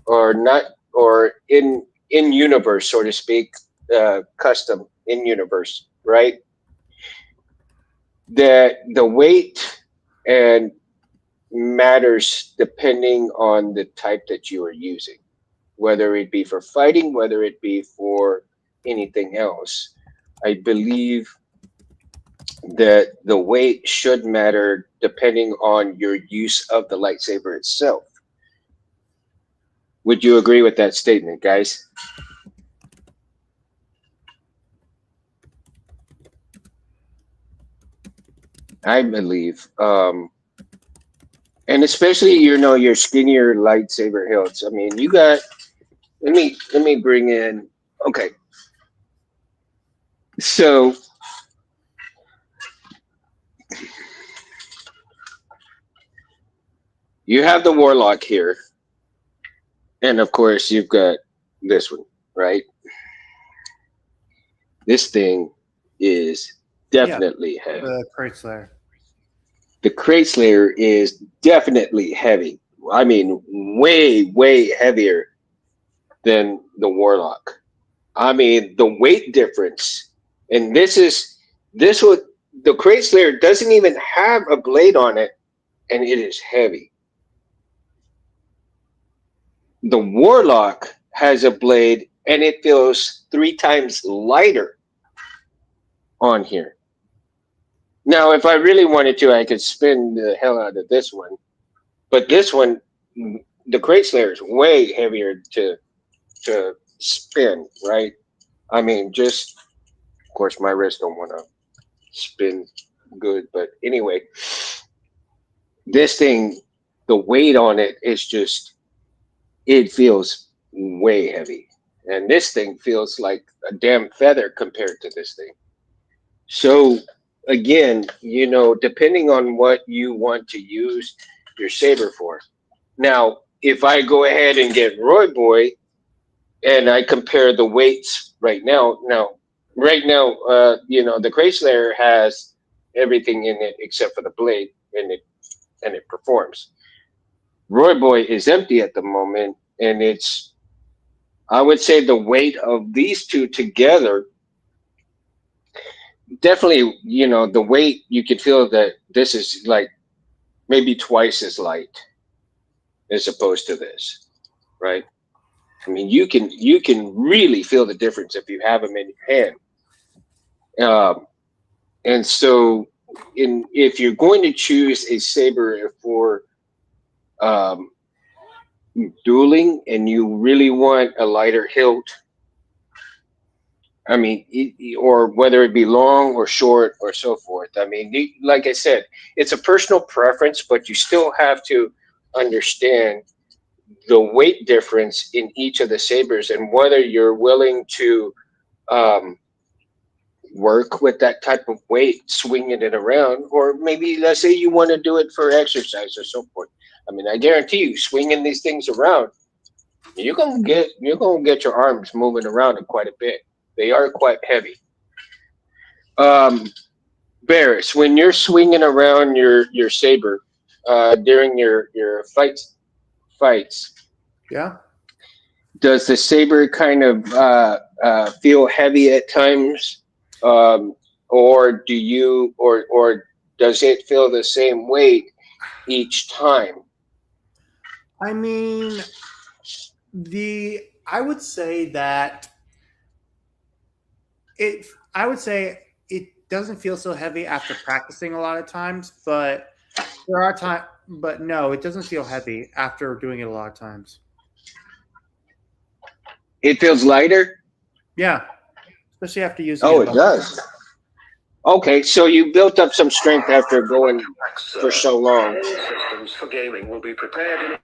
or not, or in universe, so to speak, custom in universe, right? That the weight and matters depending on the type that you are using, whether it be for fighting, whether it be for anything else. I believe that the weight should matter depending on your use of the lightsaber itself. Would you agree with that statement, guys? I believe, and especially you know your skinnier lightsaber hilts. I mean, you got. Let me bring in. Okay, so you have the warlock here, and of course you've got this one, right? This thing is Yeah, definitely heavy. the Chrysler. The crate slayer is definitely heavy. I mean, way heavier than the warlock. I mean, the weight difference, and this would the crate slayer doesn't even have a blade on it, and it is heavy. The warlock has a blade, and it feels 3 times lighter on here. Now, if I really wanted to, I could spin the hell out of this one. But this one, the crate slayer is way heavier to spin, right? I mean, just of course, my wrist don't want to spin good, but anyway, this thing, the weight on it is just it feels way heavy, and this thing feels like a damn feather compared to this thing. So again, you know, depending on what you want to use your saber for. Now, if I go ahead and get Roy Boy and I compare the weights right now, you know, the Chrysler has everything in it except for the blade, and it performs. Roy Boy is empty at the moment, and it's I would say the weight of these two together definitely, you know, the weight you could feel that this is like maybe twice as light as opposed to this, right? I mean, you can really feel the difference if you have them in your hand. Um, and so, in if you're going to choose a saber for um, dueling, and you really want a lighter hilt, I mean, or whether it be long or short or so forth. I mean, like I said, it's a personal preference, but you still have to understand the weight difference in each of the sabers and whether you're willing to um, work with that type of weight, swinging it around, or maybe let's say you want to do it for exercise or so forth. I mean, I guarantee you, swinging these things around, you're gonna get your arms moving around it quite a bit. They are quite heavy. Um, Barris, when you're swinging around your saber during your fights, Yeah. does the saber kind of feel heavy at times, um, or do you or does it feel the same weight each time? I mean, I would say that it I would say it doesn't feel so heavy after practicing a lot of times, but there are times but no, it doesn't feel heavy after doing it a lot of times. It feels lighter. Yeah, especially after using it Oh, a it bunch. does. Okay, so you built up some strength after going for Alexa, so long. all systems for gaming will be prepared in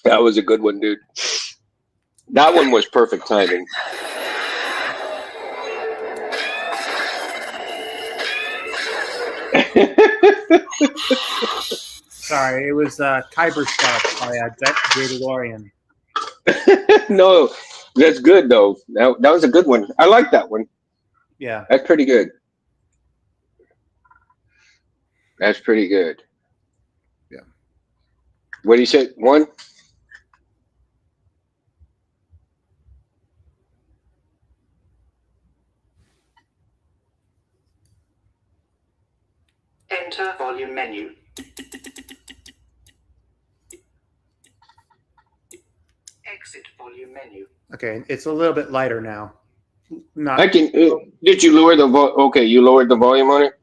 That was a good one, dude. That one was perfect timing. Sorry, it was Kyber Star by Jadalorian. No, that's good though. That was a good one. I like that one. Yeah. That's pretty good. That's pretty good. Yeah. What do you say? One? Enter volume menu. Exit volume menu. Okay, it's a little bit lighter now. Not. I can. Did you lower the Okay, you lowered the volume on it.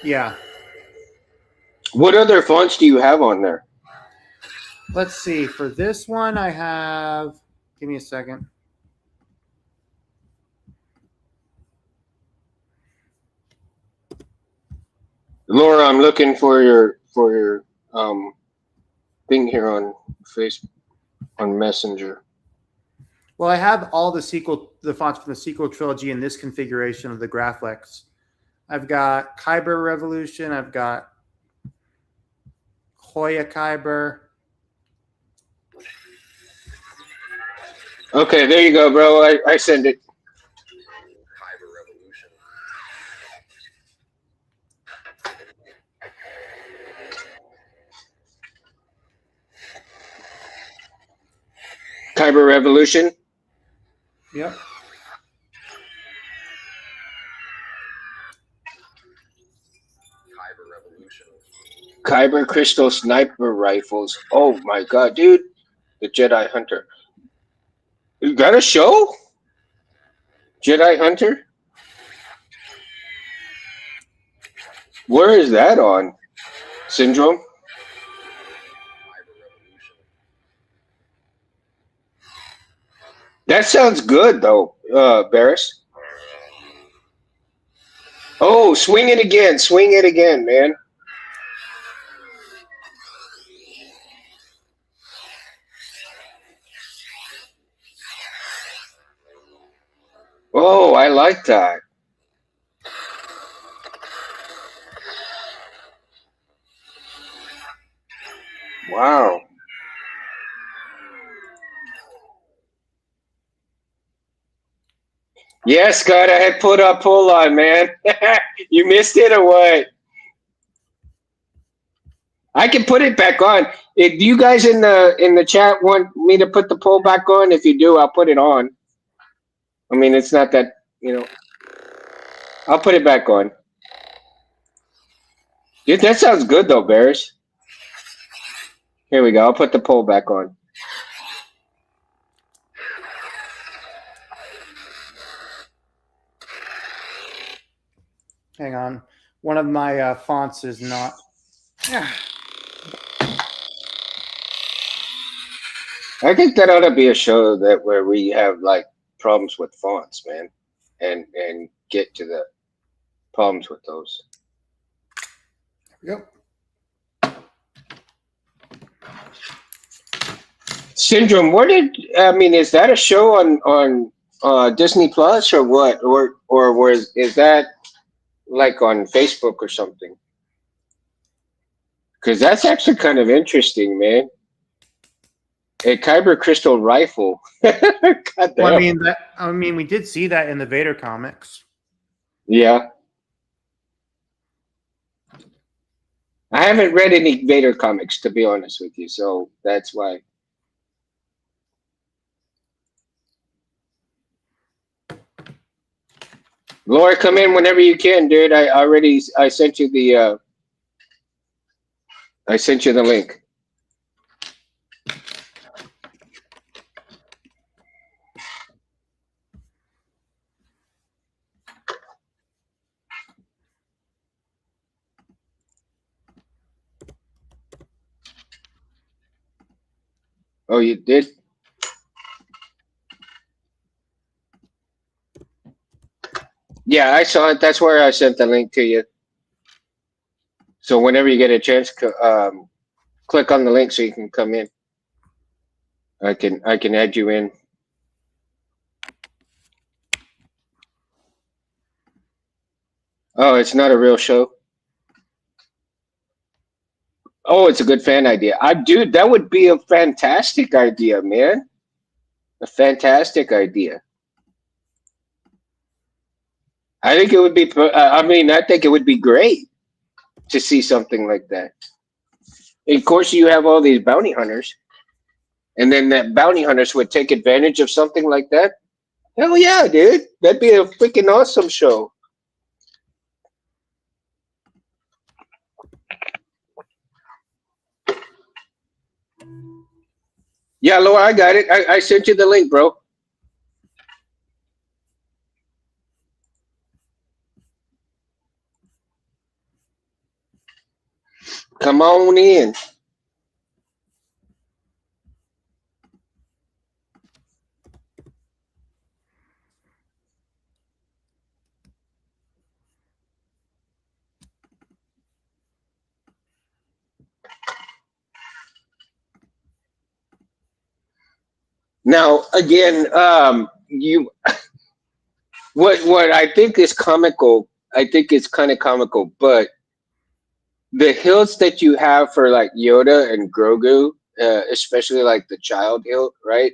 Yeah. What other fonts do you have on there? Let's see. For this one, I have. Give me a second. Laura, I'm looking for your thing here on Facebook on Messenger. Well, I have all the fonts from the sequel trilogy in this configuration of the Graphics. I've got Kyber Revolution. I've got Hoya Kyber. Okay, there you go, bro. I send it. Kyber Revolution. Kyber Revolution. Yep. Kyber Revolution. Kyber Crystal Sniper Rifles. Oh my god, dude. The Jedi Hunter. You got a show? Jedi Hunter? Where is that on? Syndrome? Kyber Revolution. That sounds good though, Barris. Oh, swing it again. Swing it again, man. Oh, I like that. Wow. Yes, Scott, I had put a pull on, man. You missed it or what? I can put it back on. If you guys in the chat want me to put the poll back on, if you do, I'll put it on. I mean, it's not that, I'll put it back on. Dude, that sounds good though, Bears. Here we go. I'll put the poll back on. Hang on. One of my fonts is not. I think that ought to be a show that where we have like problems with fonts, man, and get to the problems with those. Yep. Syndrome. Is that a show on Disney Plus or what, or is that like on Facebook or something? Because that's actually kind of interesting, man. A Kyber Crystal Rifle. God Well, damn. we did see that in the Vader comics. Yeah. I haven't read any Vader comics, to be honest with you, so that's why. Laura, come in whenever you can, dude. I sent you the link. Oh, you did? Yeah, I saw it. That's where I sent the link to you. So whenever you get a chance, click on the link so you can come in. I can add you in. Oh, it's not a real show. Oh, it's a good fan idea. Dude, that would be a fantastic idea, man. A fantastic idea. I think it would be. I mean, I think it would be great to see something like that. Of course, you have all these bounty hunters, and then that bounty hunters would take advantage of something like that. Hell yeah, dude! That'd be a freaking awesome show. Yeah, Laura, I got it. I sent you the link, bro. Come on in. Now, again, you what I think is comical. I think it's kind of comical, but the hilts that you have for like Yoda and Grogu, especially like the child hilt, right?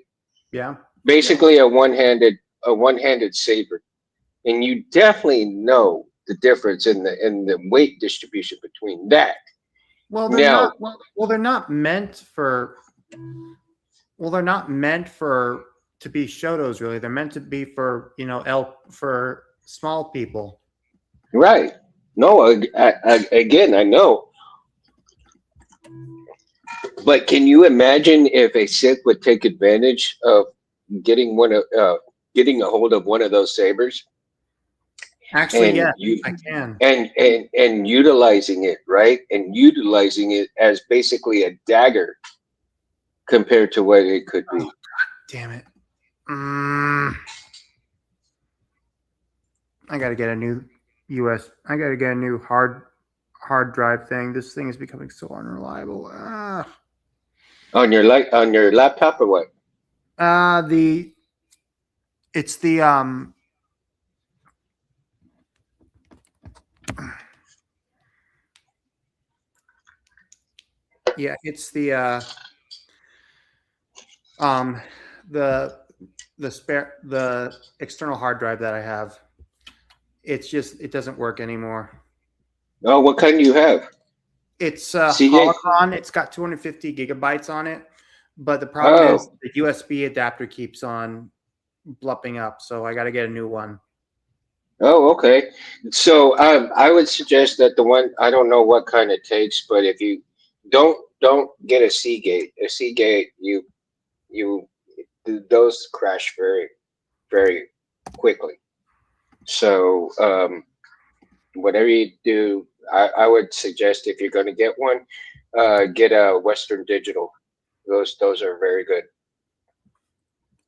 Yeah. Basically, a one handed saber, and you definitely know the difference in the weight distribution between that. Well, they're Now, not. Well, they're not meant for. Well, they're not meant for to be Shotos. Really, they're meant to be for for small people. right? No, again, I know, but can you imagine if a Sith would take advantage of getting getting a hold of one of those sabers Actually, and yes, you I can. and utilizing it, right? And utilizing it as basically a dagger compared to what it could Oh, be. damn it! I got to get a new US. I got to get a new hard drive thing. This thing is becoming so unreliable. On your laptop or what? The it's the yeah, it's um the the external hard drive that I have. It's just it doesn't work anymore. Oh, what kind do you have? It's CJ? Holocron. It's got 250 gigabytes on it, but the problem is Oh, the USB adapter keeps on blupping up, so I got to get a new one. oh, okay. So I would suggest that the one I don't know what kind it takes, but if you don't get a Seagate. A Seagate, you those crash very quickly. So whatever you do, I would suggest if you're going to get one, get a Western Digital. Those are very good.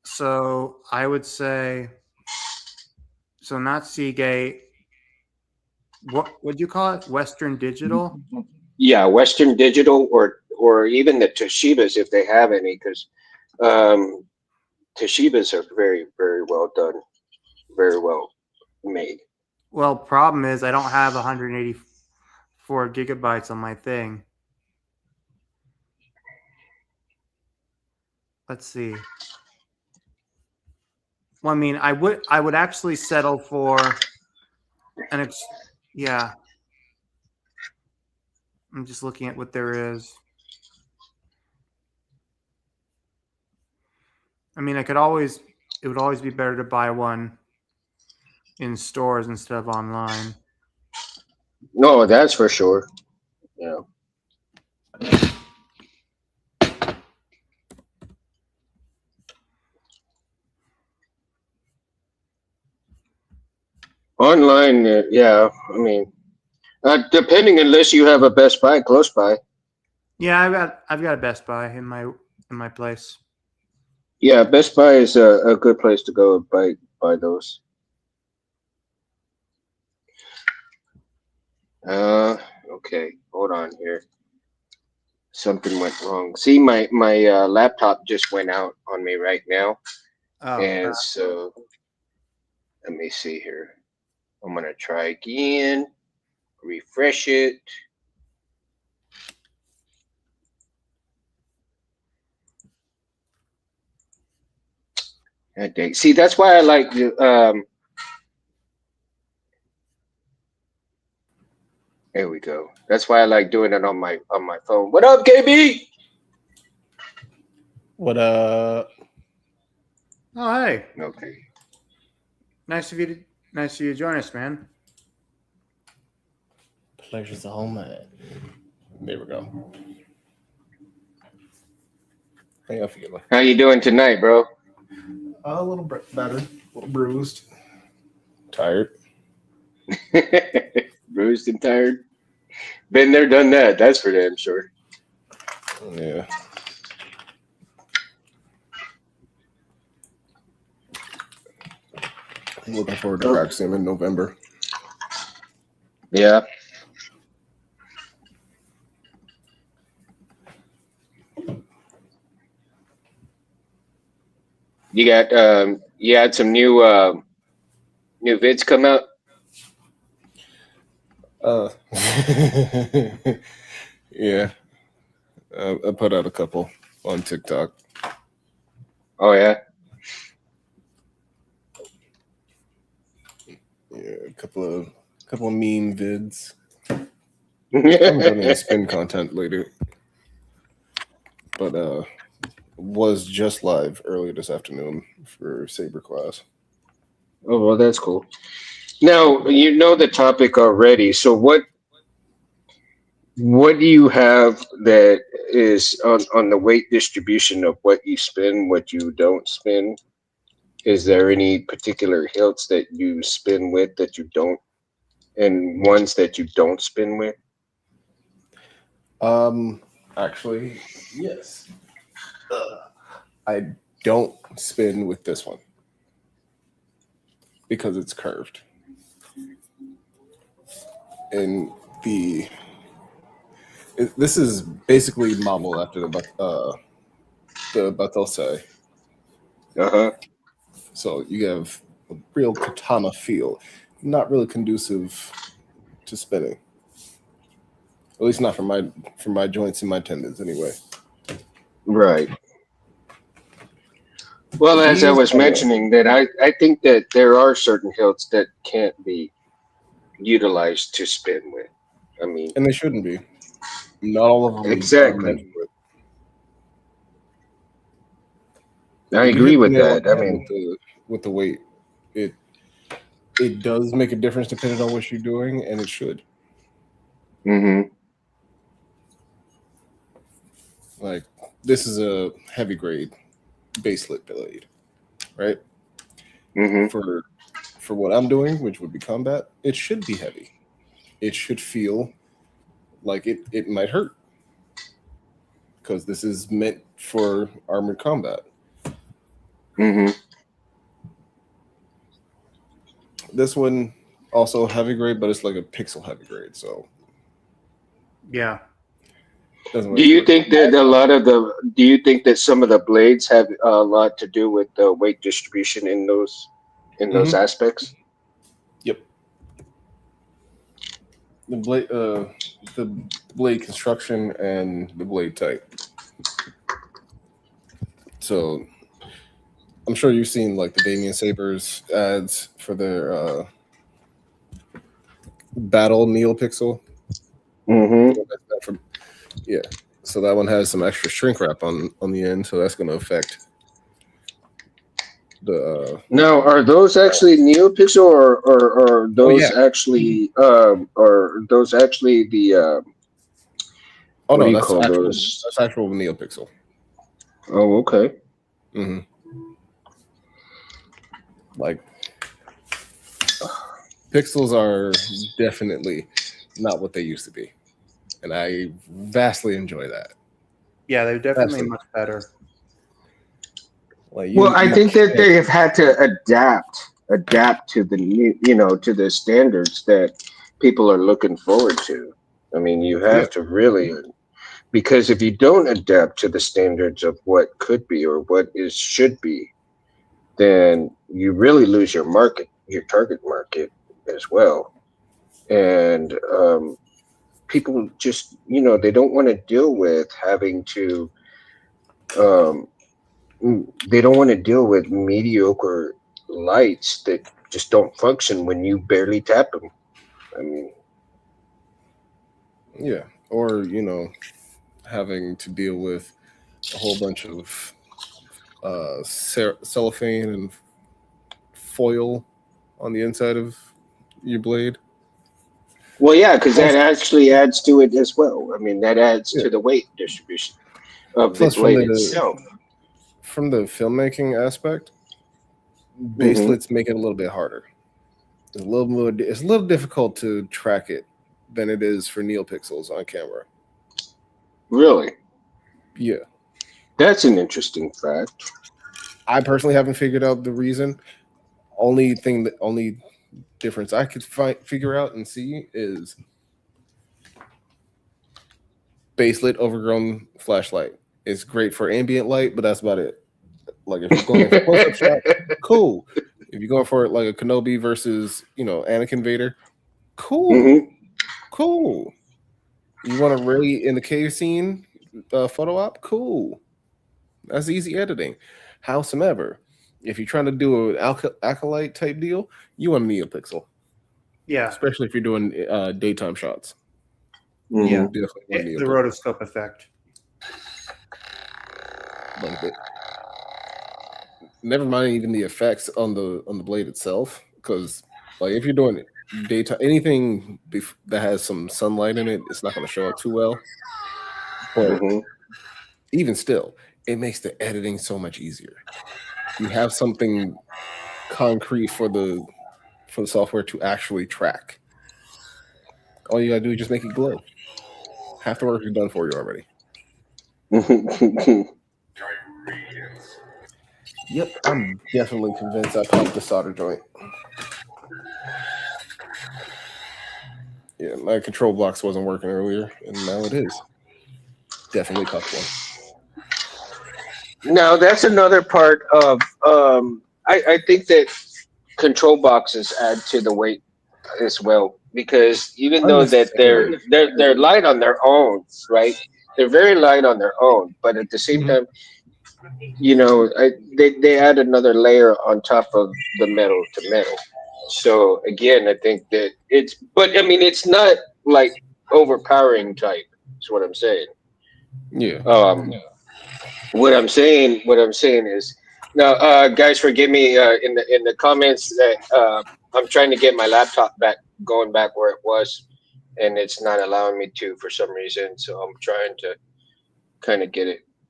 So I would say, so not Seagate. What would you call it? Western Digital. Yeah, Western Digital or even the Toshibas if they have any, because um, Toshibas are very well done, very well made. Well, problem is I don't have 184 gigabytes on my thing. Let's see. Well, I mean, I would actually settle for an yeah. I'm just looking at what there is. I mean, it would always be better to buy one in stores instead of online. No, that's for sure. Yeah. Online, yeah. I mean, depending unless you have a Best Buy close by. Yeah, I've got a Best Buy in my place. Yeah, Best Buy is a good place to go buy those. Uh, okay, hold on here. something went wrong. See, my laptop just went out on me right now, Oh, and so let me see here. I'm gonna try again. Refresh it. God dang. See, that's why I like the there we go. That's why I like doing it on my phone. What up, KB? What oh, hey, Okay. nice of you to join us, man. pleasure's all mine. There we go. Hang on, forget me. How you doing tonight, bro? A little better, a little bruised, tired. Bruised and tired. Been there, done that. That's for damn sure. Yeah. I'm looking forward to practicing in November. Yeah. You got you had some new vids come out. Yeah. I put out a couple on TikTok. Oh yeah. Yeah, a couple of meme vids. I haven't done any spin content lately, but was just live earlier this afternoon for Saber class. Oh well, that's cool. Now you know the topic already. So what do you have that is on the weight distribution of what you spin, what you don't spin? Is there any particular hilts that you spin with that you don't, and ones that you don't spin with? Actually, yes. I don't spin with this one because it's curved. And this is basically modeled after the Batose. Uh-huh. So you have a real katana feel, not really conducive to spinning. At least not for my joints and my tendons, anyway. Right. Well, as I was mentioning, that I think that there are certain hilts that can't be utilized to spin with. I mean, And they shouldn't be. Not all of them exactly. are meant for it. I If you agree hit the with nail on that. the I head mean, with the weight, it does make a difference depending on what you're doing, and it should. mm-hmm. Like, this is a heavy grade baselit blade, right? Mm-hmm. For what I'm doing, which would be combat, it should be heavy. It should feel like it might hurt because this is meant for armored combat. Mm-hmm. This one also heavy grade, but it's like a pixel heavy grade, so Yeah. doesn't Do really you work. think that do you think that some of the blades have a lot to do with the weight distribution in those Mhm. aspects? Yep. The blade construction and the blade type. So I'm sure you've seen like the Damien Sabers ads for their Battle NeoPixel. Mm-hmm. Yeah. So that one has some extra shrink wrap on the end, so that's going to affect the. Now, are those actually NeoPixel or those yeah. actually the Oh what no, do you that's call actual. those? That's actual NeoPixel. Oh, okay. Mm-hmm. Like pixels are definitely not what they used to be, and I vastly enjoy that. Yeah, they're definitely Absolutely. much better. Like Well, I think that can't- they have had to adapt to the new, to the standards that people are looking forward to. I mean, you have to really Because if you don't adapt to the standards of what could be or what is should be, then you really lose your market, your target market as well. And people just, they don't want to deal with having to, um, they don't want to deal with mediocre lights that just don't function when you barely tap them. I mean, Yeah, or having to deal with a whole bunch of cellophane and foil on the inside of your blade. well, yeah, because that Plus, actually adds to it as well. I mean, that adds yeah. to the weight distribution of the Plus, blade itself. from the filmmaking aspect, Hmm. baselets make it a little bit harder. It's a little more. It's a little difficult to track it than it is for neopixels on camera. Really, Yeah, that's an interesting fact. I personally haven't figured out the reason. Only difference I could figure out and see is baselit overgrown flashlight. It's great for ambient light, but that's about it. Like if you're going for close-up shot, cool. If you're going for like a Kenobi versus Anakin Vader, cool, Hmm. cool. You want to really in the cave scene photo op, cool. That's easy editing. Howsoever, if you're trying to do an acolyte type deal, you want a neopixel, Yeah. especially if you're doing daytime shots. Yeah. Definitely want a The neopixel. rotoscope effect. But never mind even the effects on the blade itself, because like if you're doing daytime anything that has some sunlight in it, it's not going to show up too well. But Hmm. even still, it makes the editing so much easier. You have something concrete for the software to actually track. All you gotta do is just make it glow. Half the work is done for you already. Yep, I'm definitely convinced I popped the solder joint. Yeah, my control box wasn't working earlier, and now it is. Definitely popped one. Now that's another part of. I think that control boxes add to the weight as well, because even though that Unnecessarily. they're light on their own, right? They're very light on their own, but at the same time, they add another layer on top of the metal to metal. So again, I think that but I mean, it's not like overpowering type. Is what I'm saying. Yeah. What I'm saying is, now, guys, forgive me, in the comments that I'm trying to get my laptop going back where it was, and it's not allowing me to for some reason. So I'm trying to kind of get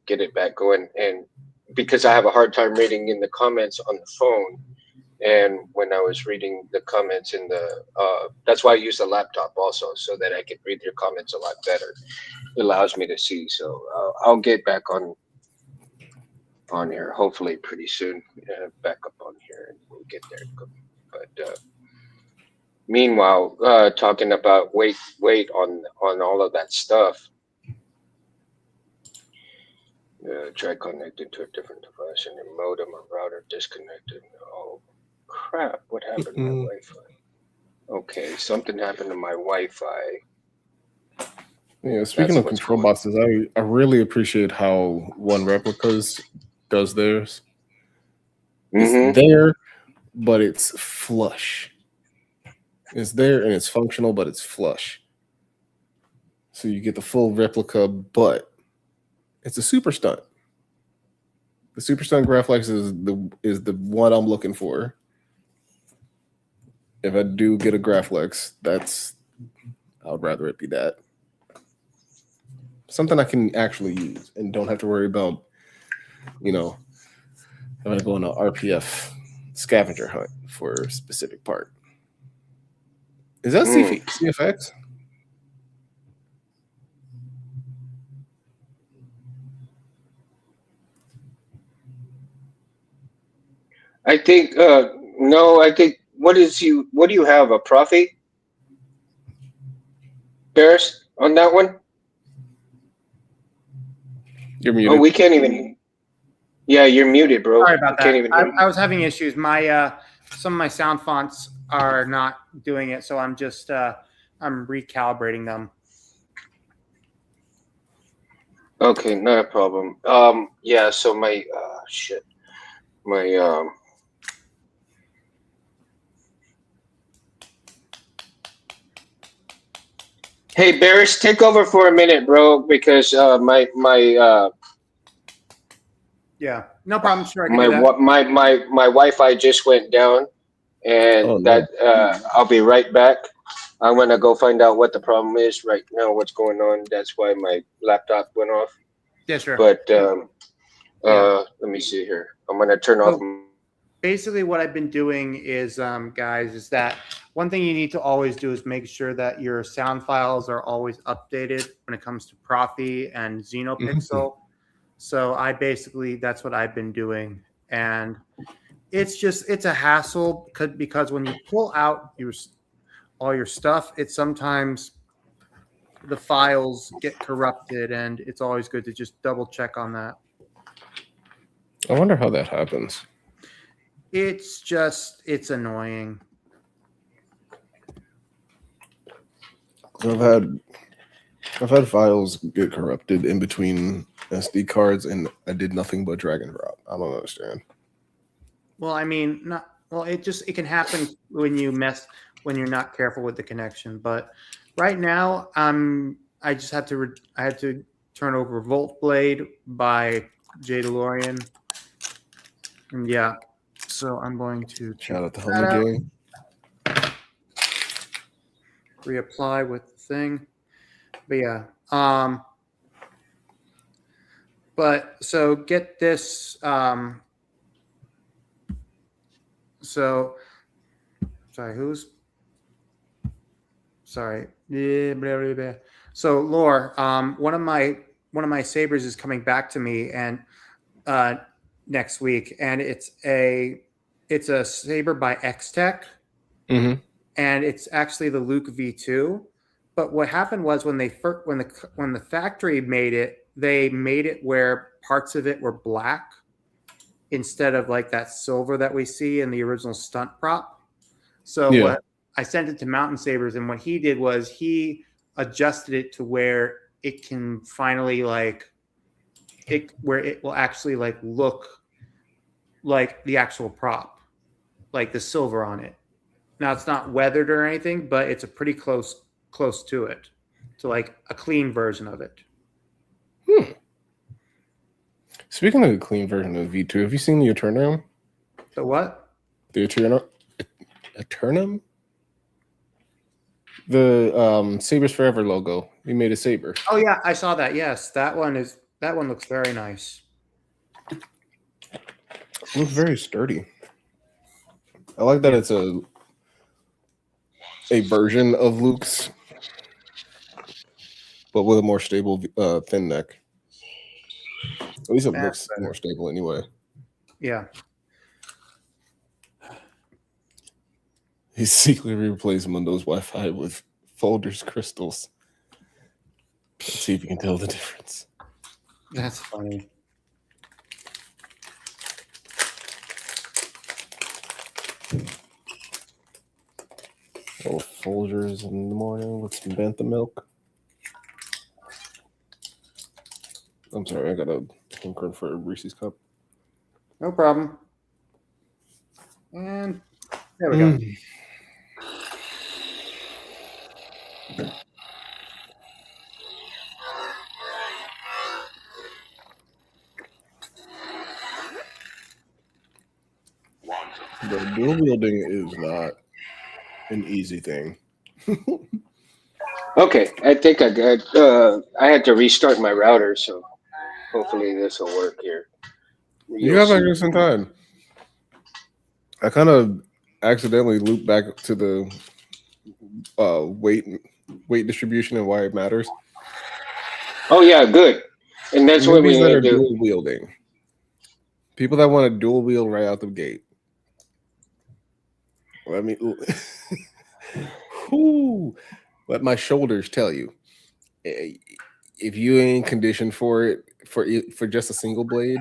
it back going, and because I have a hard time reading in the comments on the phone, and when I was reading the comments in the that's why I use the laptop also, so that I can read your comments a lot better. It allows me to see. So I'll get back on here hopefully pretty soon, back up on here, and we'll get there. But meanwhile, talking about weight on all of that stuff, try connecting to a different device and your modem or router disconnected. Oh crap, what happened to my Wi-Fi? Okay, something happened to my Wi-Fi. Yeah, speaking of control boxes, I really appreciate how One Replicas does theirs. It's there, but it's flush. It's there and it's functional, but it's flush. So you get the full replica, but it's a super stunt. The super stunt Graflex is the one I'm looking for. If I do get a Graflex, I would rather it be that. Something I can actually use and don't have to worry about, I'm going to go on an RPF scavenger hunt for a specific part. Is that CFX? I think no. I think what do you have, a Profi, Paris, on that one? You're Oh, muted. we can't even. Yeah, you're muted, bro. Sorry about We can't that. even hear you. I was having issues. My some of my sound fonts are not doing it, so I'm just I'm recalibrating them. Okay, not a problem. Yeah. So my shit. My Hey, Barris, take over for a minute, bro, because my Yeah, no problem. Sure, I can my do that. my Wi-Fi just went down, and Oh, no. that I'll be right back. I'm gonna go find out what the problem is right now. What's going on? That's why my laptop went off. Yeah, sure. But Yeah. let me see here. I'm gonna turn off. So basically, what I've been doing is, guys, is that one thing you need to always do is make sure that your sound files are always updated when it comes to Profi and Xenopixel. So I basically that's what I've been doing, and it's a hassle because when you pull out all your stuff, it sometimes the files get corrupted, and it's always good to just double check on that. I wonder how that happens. It's annoying. I've had files get corrupted in between SD cards, and I did nothing but drag and drop. I don't understand. Well, I mean, not well. It can happen when you're not careful with the connection. But right now, I just had to I had to turn over Volt Blade by Jay DeLorean. And yeah, so I'm going to Shout out to that out, Homie Gang. reapply with the thing. But yeah, but so get this. So sorry, who's sorry. Yeah, blah, blah, blah. So Lore, one of my sabers is coming back to me and next week, and it's a saber by X Tech, Mm-hmm. and it's actually the Luke V2. But what happened was when when the factory made it, they made it where parts of it were black instead of like that silver that we see in the original stunt prop. So Yeah. what I sent it to Mountain Sabers, and what he did was he adjusted it to where it can finally where it will actually like look like the actual prop, like the silver on it. Now it's not weathered or anything, but it's a pretty close to it, to like a clean version of it. Speaking of a clean version of V2, have you seen the Eternum? So what? The Eternum? The Sabers Forever logo. We made a saber. Oh yeah, I saw that. Yes, that one looks very nice. It looks very sturdy. I like that it's a version of Luke's, but with a more stable thin neck. At least it looks more stable anyway. Yeah. He secretly replaced Mundo's Wi-Fi with Folder's crystals. Let's see if you can tell the difference. That's funny. Oh, Folgers in the morning with some bantha milk. I'm sorry, I got a hankering for a Reese's cup. No problem. And there we go. The dual wielding is not an easy thing. Okay, I think I got. I had to restart my router, so hopefully this will work here. You got back just in time. I kind of accidentally looped back to the weight distribution and why it matters. Oh yeah, good. And that's what we Newbies that need are to do. dual wielding. People that want to dual wield right out the gate. Let me. Let my shoulders tell you. If you ain't conditioned for it, for just a single blade,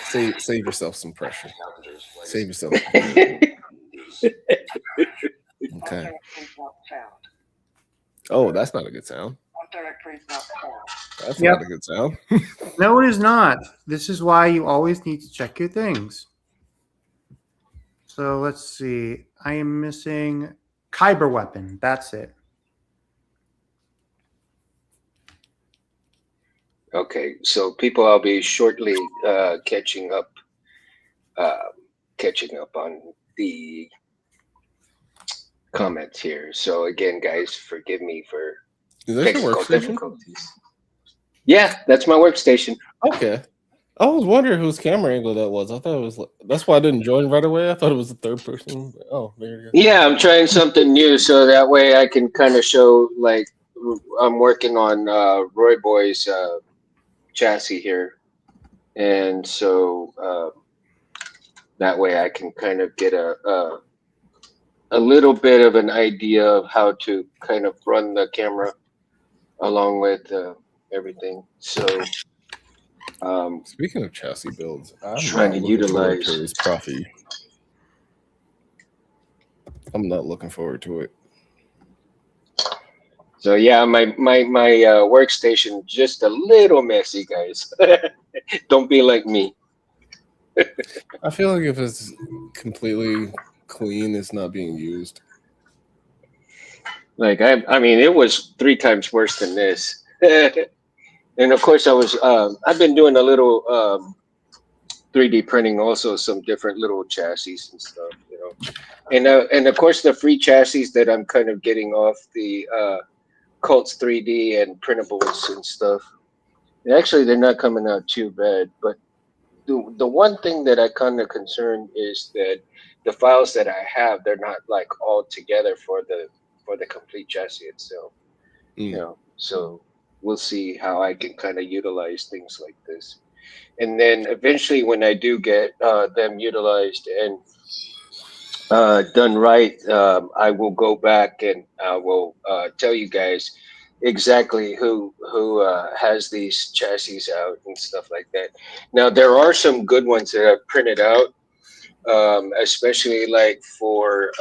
save yourself some pressure. Save yourself. Okay. Oh, that's not a good sound. That's Yep. not a good sound. No, it is not. This is why you always need to check your things. So let's see. I am missing Kyber weapon. That's it. Okay, so people, I'll be shortly catching up on the comments here. So again, guys, forgive me for Is that your technical workstation? difficulties. Yeah, that's my workstation. Okay. I was wondering whose camera angle that was. I thought it was. That's why I didn't join right away. I thought it was the third person. Oh, there you go. Yeah, I'm trying something new, so that way I can kind of show, like, I'm working on Roy Boy's chassis here, and so that way I can kind of get a little bit of an idea of how to kind of run the camera along with everything. So Speaking of chassis builds, I'm trying not to looking forward utilize. to this Profi. I'm not looking forward to it. So yeah, my workstation just a little messy, guys. Don't be like me. I feel like if it's completely clean, it's not being used. Like I mean, it was 3 times worse than this. And of course, I've been doing a little 3D printing, also some different little chassis and stuff, you know. And of course, the free chassis that I'm kind of getting off the Colts 3D and printables and stuff. Actually, they're not coming out too bad, but the one thing that I kind of concerned is that the files that I have, they're not like all together for the complete chassis itself. You know, so we'll see how I can kind of utilize things like this. And then eventually, when I do get them utilized and done right, I will go back and I will tell you guys exactly who has these chassis out and stuff like that. Now, there are some good ones that I've printed out, especially like for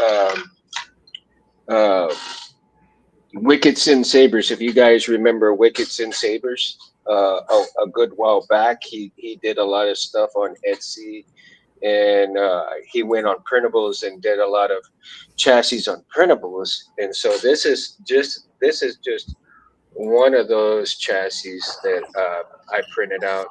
Wicked Sin Sabers. If you guys remember Wicked Sin Sabers, a good while back, he did a lot of stuff on Etsy, and he went on printables and did a lot of chassis on printables. And so this is just one of those chassis that I printed out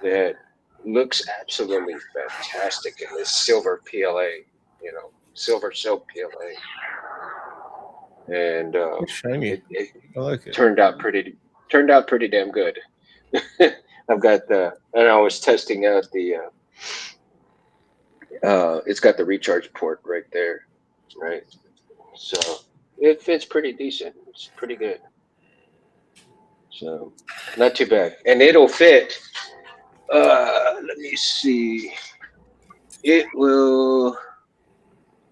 that looks absolutely fantastic in this silver PLA, you know, silver silk PLA. And It's shiny. it I like it. turned out pretty damn good. I've got and I was testing out the it's got the recharge port right there, right? So it fits pretty decent. It's pretty good. So not too bad, and it'll fit. Let me see. It will.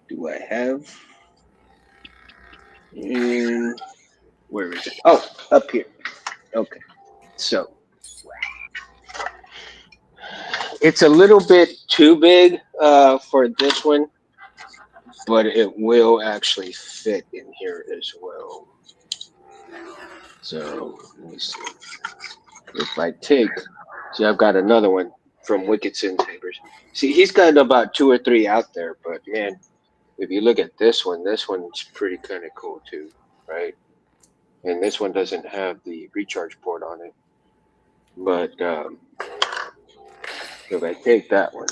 Do I have? Where is it? Oh, up here. Okay. So it's a little bit too big for this one, but it will actually fit in here as well. So let me see. If I take, see, I've got another one from Wicked Sin Sabers. See, he's got about 2 or 3 out there, but man, if you look at this one's pretty kind of cool too, right? And this one doesn't have the recharge port on it. But if I take that one,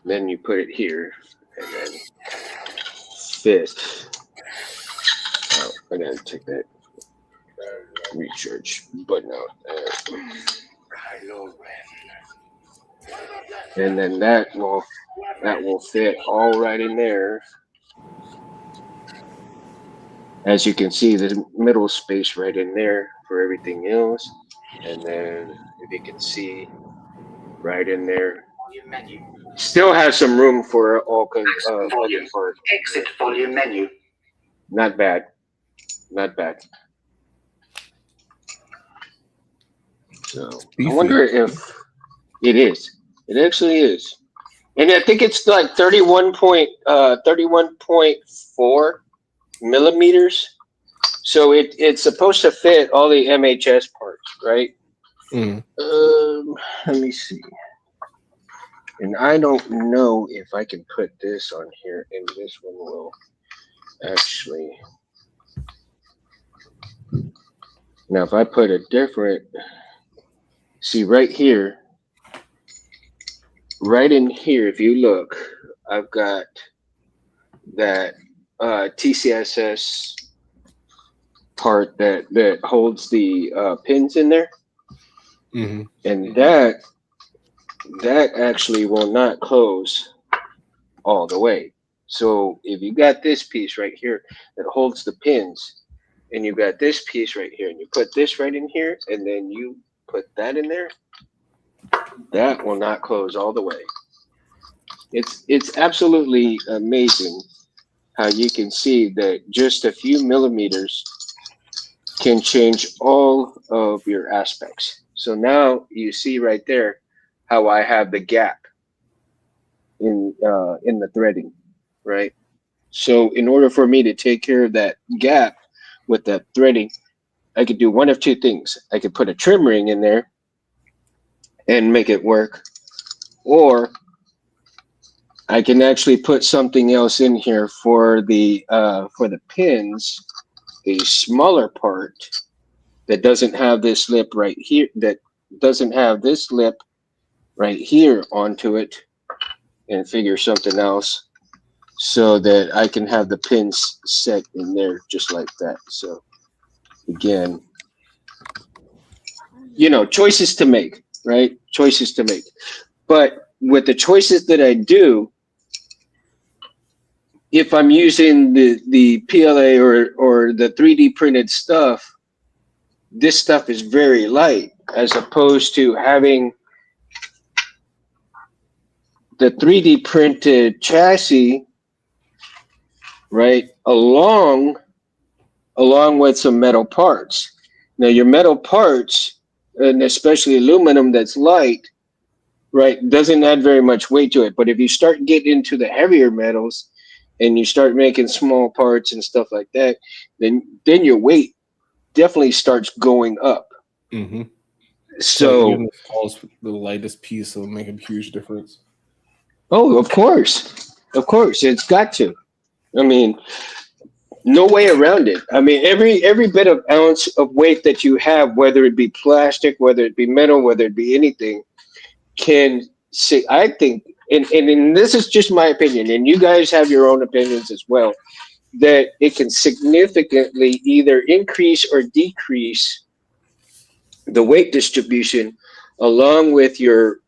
then you put it here, and then fit. Oh, I gotta take that recharge button out. And then that will fit all right in there. As you can see, the middle space right in there for everything else. And then if you can see right in there, still has some room for all kinds of other parts. Exit volume menu. Not bad. Not bad. So I Beefy. wonder if it is. It actually is. And I think it's like 31.4 millimeters. So it's supposed to fit all the MHS parts, right? Mm. Let me see. And I don't know if I can put this on here, and this one will actually. Now, if I put a different, see right here, right in here, if you look, I've got that TCSS part that holds the pins in there, Mm-hmm. and that actually will not close all the way. So if you got this piece right here that holds the pins, and you got this piece right here, and you put this right in here, and then you put that in there, that will not close all the way. It's absolutely amazing how you can see that just a few millimeters can change all of your aspects. So now you see right there how I have the gap in the threading, right? So in order for me to take care of that gap with that threading, I could do one of two things. I could put a trim ring in there and make it work, or I can actually put something else in here for the pins, a smaller part that doesn't have this lip right here, that doesn't have this lip right here onto it, and figure something else so that I can have the pins set in there just like that. So again, choices to make, right? Choices to make. But with the choices that I do, if I'm using the PLA or the 3D printed stuff, this stuff is very light as opposed to having the 3D printed chassis, right, along with some metal parts. Now your metal parts, and especially aluminum that's light, right, doesn't add very much weight to it. But if you start getting into the heavier metals and you start making small parts and stuff like that, then your weight definitely starts going up. Mm-hmm. So even the lightest piece will make a huge difference. oh, of course, it's got to. I mean, no way around it. I mean, every bit of ounce of weight that you have, whether it be plastic, whether it be metal, whether it be anything, can say, I think, and this is just my opinion, and you guys have your own opinions as well, that it can significantly either increase or decrease the weight distribution along with your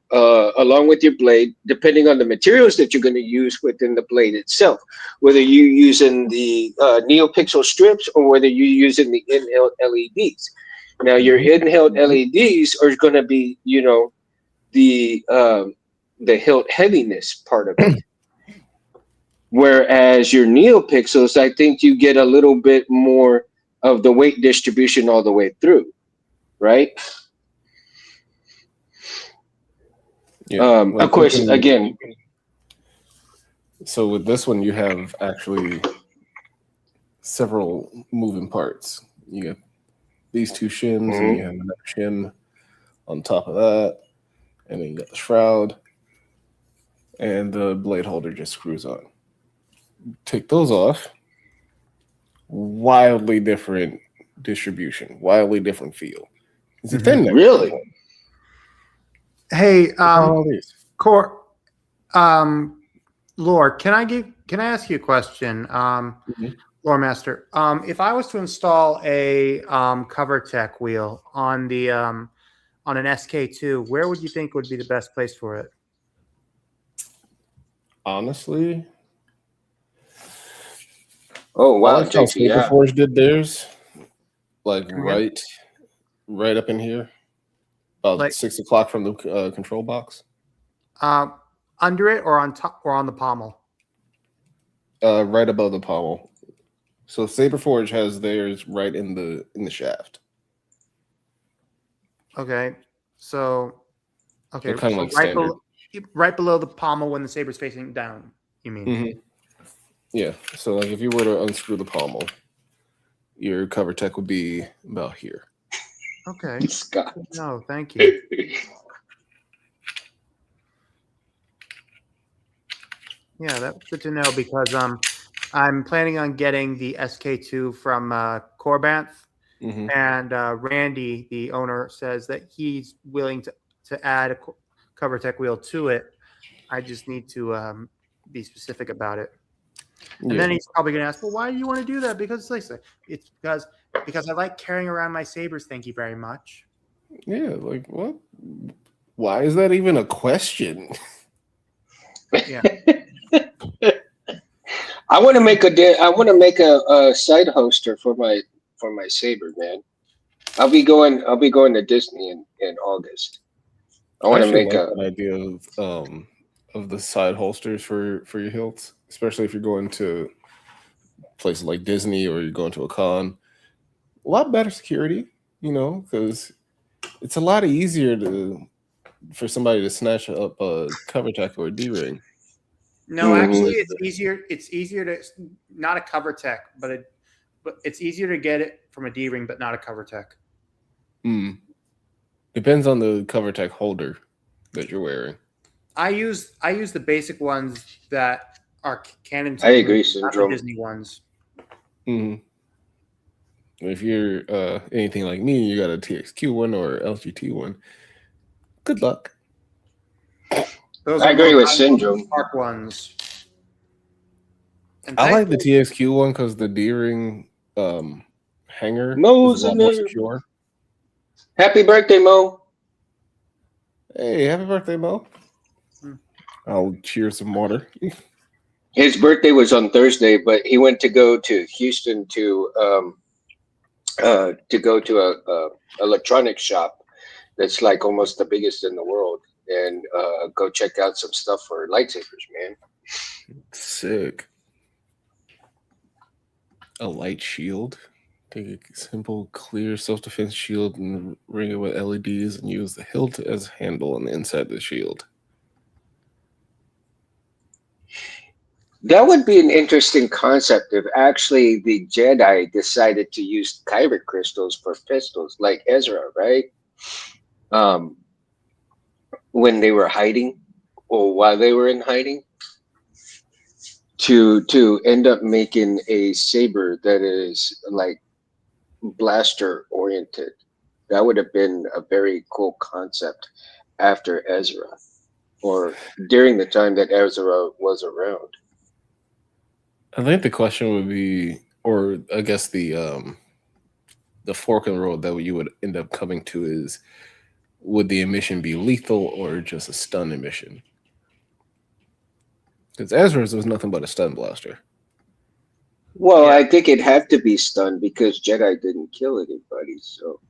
blade, depending on the materials that you're going to use within the blade itself, whether you're using the NeoPixel strips or whether you're using the in-held LEDs. Now, your in-held LEDs are going to be, the hilt heaviness part of it. Whereas your NeoPixels, I think you get a little bit more of the weight distribution all the way through, right? Yeah. Of course, again. So with this one, you have actually several moving parts. You get these two shims, and you have another shim on top of that, and then you got the shroud, and the blade holder just screws on. Take those off. Wildly different distribution, wildly different feel. It's a thin neck. Really? Hey, all these. Lore, can I ask you a question? Lore Master, if I was to install a cover tech wheel on the on an SK2, where would you think would be the best place for it? Honestly, Oh wow, I like how JT, yeah. Saberforge did theirs, like right up in here, about Like 6 o'clock from the control box. Under it or on top or on the pommel? Right above the pommel. So Saberforge has theirs right in the shaft. Okay. So, okay, They're kind of so like standard. right below the pommel when the saber's facing down. You mean? Mm-hmm. Yeah. So like if you were to unscrew the pommel, your cover tech would be about here. Okay. Scott. No, thank you. Yeah, that's good to know because I'm planning on getting the SK2 from Corbanth, Mm-hmm. and Randy, the owner, says that he's willing to add a cover tech wheel to it. I just need to be specific about it. And Yeah. then he's probably going to ask, well, why do you want to do that? Because like I said, it's because I like carrying around my sabers. Thank you very much. Yeah. Like what? Why is that even a question? Yeah. I want to make a side hoster for my saber, man. I'll be going to Disney in August. I I want to actually make like a that idea of the side holsters for your hilts, especially if you're going to places like Disney or you're going to a con. A lot better security, because it's a lot easier for somebody to snatch up a cover tech or a D ring. No, actually, it's easier. It's easier to not a cover tech, but it's easier to get it from a D ring, but not a cover tech. Depends on the cover tech holder that you're wearing. I use the basic ones that are canon. I agree, not the Syndrome. Disney ones. If you're anything like me, you got a TXQ one or LGT one. Good luck. Those I are agree more with Syndrome. Park ones. And I like the TXQ one because the D-ring hanger Mo's is a lot in more there. secure. Happy birthday, Mo. Hey, happy birthday, Mo. I'll cheer some water. His birthday was on Thursday, but he went to go to Houston to go to a electronics shop that's like almost the biggest in the world, and go check out some stuff for lightsabers, man. Sick. A light shield. Take a simple, clear self-defense shield and ring it with LEDs and use the hilt as a handle on the inside of the shield. That would be an interesting concept if actually the Jedi decided to use kyber crystals for pistols, like Ezra, right? When they were hiding, or while they were in hiding, to end up making a saber that is like blaster oriented. That would have been a very cool concept after Ezra, or during the time that Ezra was around. I think the question would be, or I guess the fork in the road that you would end up coming to is, would the emission be lethal or just a stun emission? Because Ezra's was nothing but a stun blaster. Well, I think it had to be stunned because Jedi didn't kill anybody. So,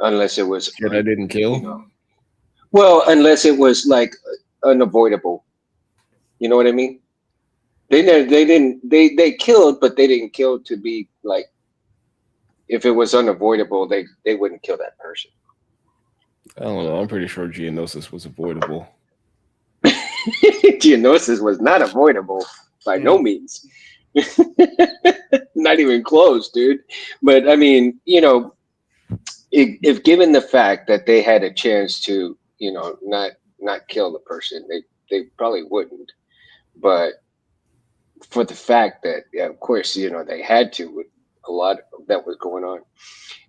unless it was Jedi didn't kill. Well, unless it was like unavoidable. You know what I mean? They killed, but they didn't kill to be like. If it was unavoidable, they wouldn't kill that person. I don't know. I'm pretty sure Geonosis was avoidable. Geonosis was not avoidable by no means. Not even close, dude. But I mean, if given the fact that they had a chance to, not kill the person, they probably wouldn't. But for the fact that, of course, they had to with a lot that was going on.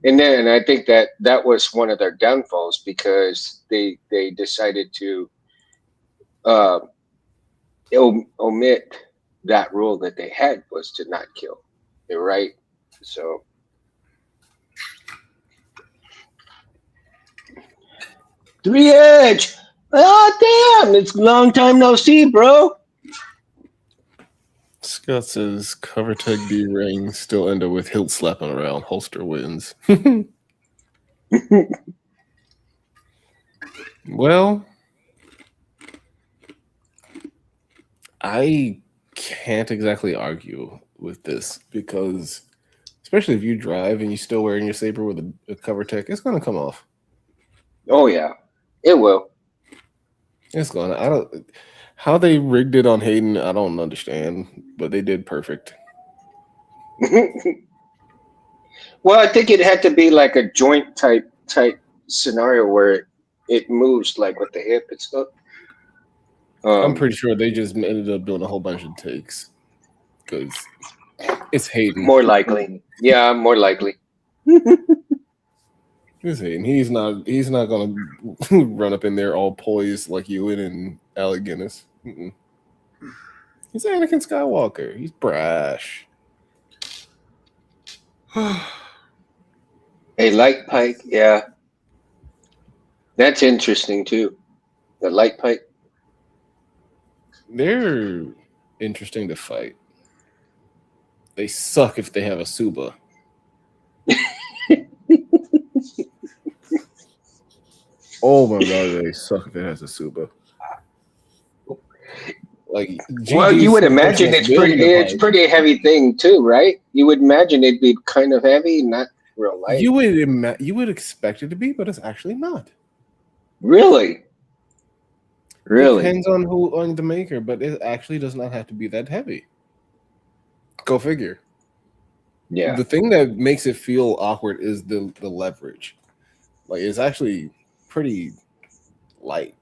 And then I think that was one of their downfalls because they decided to omit that rule that they had was to not kill. Right? So. Three Edge! Oh, damn! It's a long time no see, bro. Scott says cover tech D ring still end up with hilt slapping around. Holster wins. Well, I can't exactly argue with this because, especially if you drive and you're still wearing your saber with a cover tech, it's going to come off. Oh yeah, it will. It's going. I don't. How they rigged it on Hayden, I don't understand, but they did perfect. Well, I think it had to be like a joint type scenario where it moves like with the hip and stuff. I'm Um, pretty sure they just ended up doing a whole bunch of takes because it's Hayden. more likely. Yeah, more likely. It's Hayden. He's not. He's not gonna run up in there all poised like Ewan and Alec Guinness. Mm-mm. He's Anakin Skywalker. He's brash. A light pike. Yeah, that's interesting too. The light pike. They're interesting to fight. They suck if they have a Suba. Oh my god, they suck if it has a Suba. Like Well, you GG's would for the person imagine that's it's pretty. building the It's pipe. pretty heavy thing too, right? You would imagine it'd be kind of heavy, not real light. You would expect it to be, but it's actually not. Really, really. Depends on the maker, but it actually does not have to be that heavy. Go figure. Yeah. The thing that makes it feel awkward is the leverage. Like it's actually pretty light.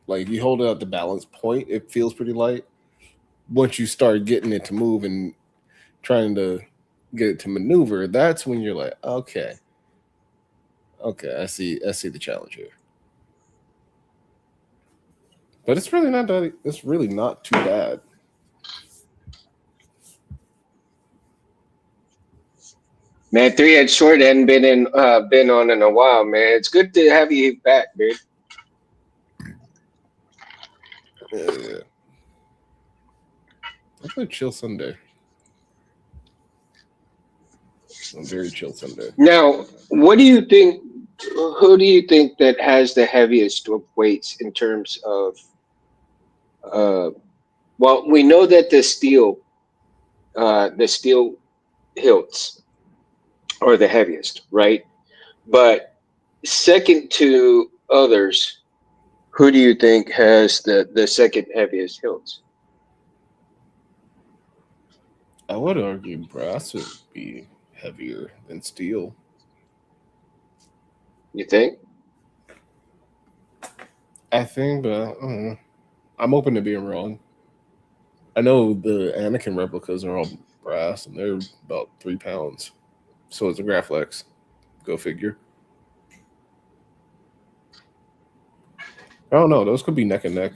Like if you hold it at the balance point, it feels pretty light. Once you start getting it to move and trying to get it to maneuver, that's when you're like, okay, I see the challenge here. But it's really not that. It's really not too bad. Man, three-edged sword hadn't been on in a while, man. It's good to have you back, dude. Yeah. I played Chill Sunday. A very chill Sunday. Now, what do you think? Who do you think that has the heaviest of weights in terms of? Uh, well, we know that the steel hilts are the heaviest, right? But second to others, who do you think has the second heaviest hilts? I would argue brass would be heavier than steel. You think? I think, but I don't know. I'm open to being wrong. I know the Anakin replicas are all brass and they're about 3 pounds. So is a Graflex. Go figure. I don't know. Those could be neck and neck.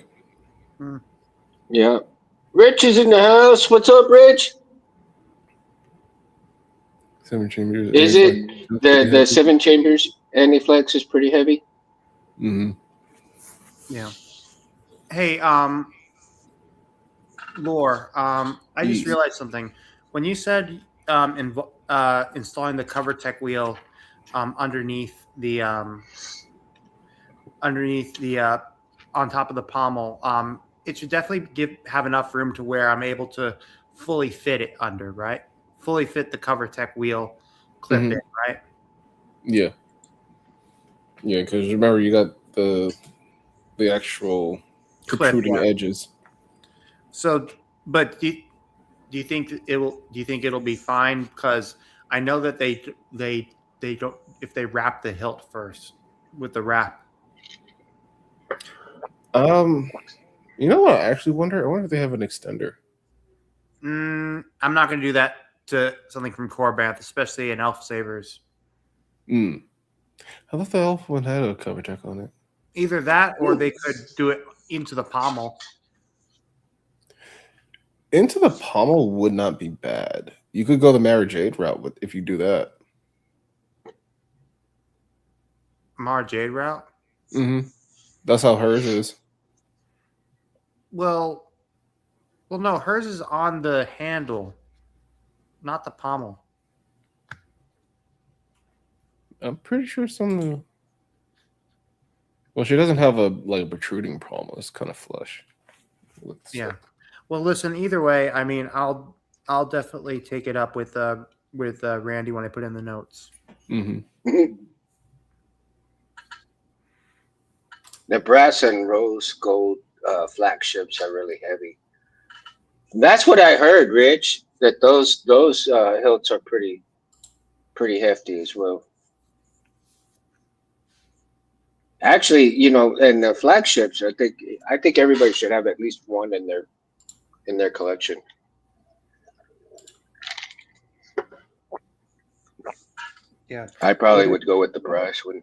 Yeah. Rich is in the house. What's up, Rich? 7 chambers. Is it the 7 chambers Aniflex is pretty heavy? Mm-hmm. Yeah. Hey, Lore, I just Yes. realized something. When you said installing the cover tech wheel underneath the on top of the pommel, it should definitely have enough room to where I'm able to fully fit it under, right? Fully fit the cover tech wheel clip Mhm. in, right? Yeah. Yeah, because remember you got the actual Clip, protruding yeah. edges. So, but do you think it'll be fine? Because I know that they don't, if they wrap the hilt first with the wrap. You know what? I actually wonder. I wonder if they have an extender. I'm not going to do that to something from Corbanth, especially in Elf Sabers. I thought the elf one had a cover tech on it. Either that, or they could do it into the pommel. Into the pommel would not be bad. You could go the Mara Jade route if you do that. Mara Jade route. Mm-hmm. That's how hers is. Well, no, hers is on the handle, not the pommel. I'm pretty sure some. Well, she doesn't have a protruding pommel. It's kind of flush. Yeah. Well, listen. Either way, I mean, I'll definitely take it up with Randy when I put in the notes. Mm-hmm. The brass and rose gold flagships are really heavy. That's what I heard, Rich. That those hilts are pretty hefty as well. Actually, and the flagships, I think everybody should have at least one in their collection. Yeah. I probably would go with the brass one.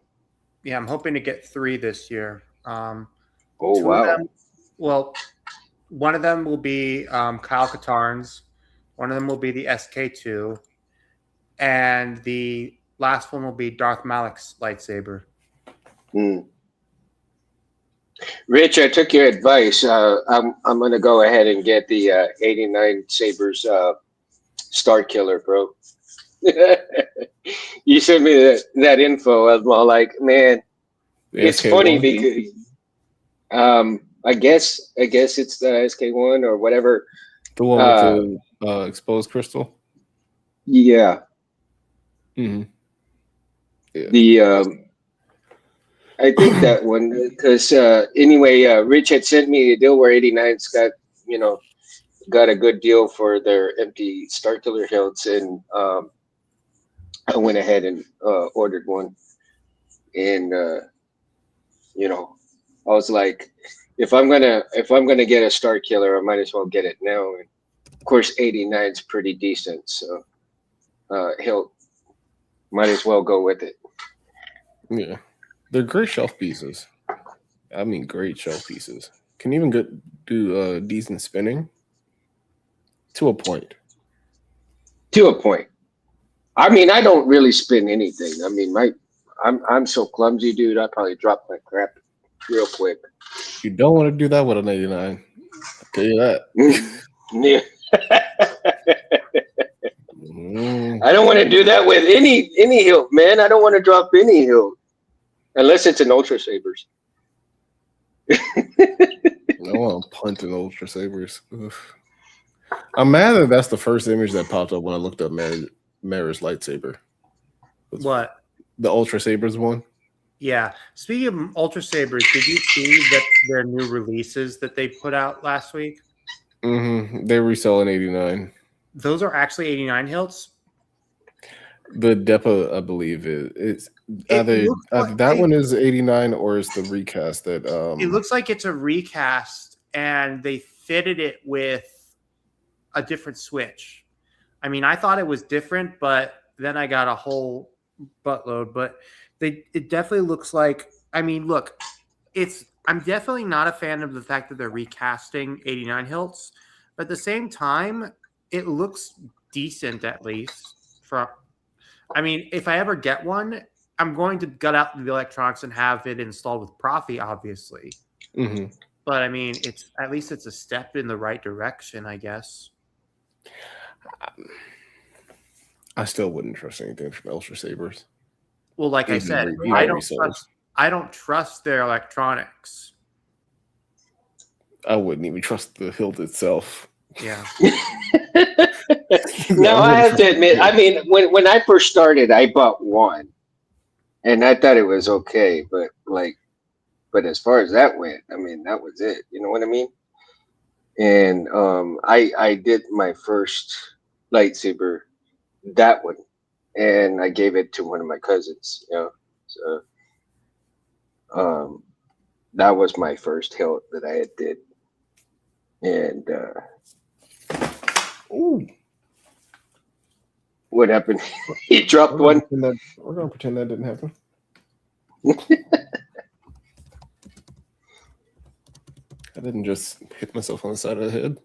Yeah, I'm hoping to get 3 this year. Oh Two of wow. them, well, one of them will be Kyle Katarn's, one of them will be the SK2, and the last one will be Darth Malik's lightsaber. Hmm. Rich, I took your advice. I'm gonna go ahead and get the 89 Sabers Star Killer, bro. You sent me that info. I was all like, man, The it's SK1? funny because I guess it's the SK1 or whatever. The one with the exposed crystal. Yeah. Mm-hmm. Yeah. The I think that one because anyway, Rich had sent me a deal where 89's got a good deal for their empty Star Killer hilts, and I went ahead and ordered one, and I was like, if I'm gonna get a Star Killer, I might as well get it now. And of course, 89's pretty decent, so hilt might as well go with it. Yeah. They're great shelf pieces. I mean, great shelf pieces. Can even do decent spinning to a point. To a point. I mean, I don't really spin anything. I mean, I'm so clumsy, dude. I probably drop my crap real quick. You don't want to do that with an 89. I'll tell you that. Yeah. Mm. I don't want to do that with any hilt, man. I don't want to drop any hilt unless it's an Ultra Sabers. I want to punt an Ultra Sabers. Oof. I'm mad that that's the first image that popped up when I looked up Mara's lightsaber. What? The Ultra Sabers one? Yeah. Speaking of Ultra Sabers, did you see that their new releases that they put out last week? Mm-hmm. They resell in 89. Those are actually 89 hilts. The Depa, I believe, is either that one is 89 or is the recast that it looks like it's a recast and they fitted it with a different switch. I mean, I thought it was different, but then I got a whole buttload. But it definitely looks like, I mean, look, I'm definitely not a fan of the fact that they're recasting 89 hilts, but at the same time, it looks decent at least. I mean, if I ever get one, I'm going to gut out the electronics and have it installed with Profi, obviously. Mm-hmm. But I mean, it's a step in the right direction, I guess. I still wouldn't trust anything from Ultra Sabers. Well, like I said, I don't trust their electronics. I wouldn't even trust the hilt itself. Yeah. No, I have to admit, I mean, when I first started, I bought one, and I thought it was okay, but as far as that went, I mean, that was it. You know what I mean? And I did my first lightsaber, that one, and I gave it to one of my cousins. So that was my first hilt that I had did, and ooh. What happened? He dropped one. We're gonna pretend that didn't happen. I didn't just hit myself on the side of the head.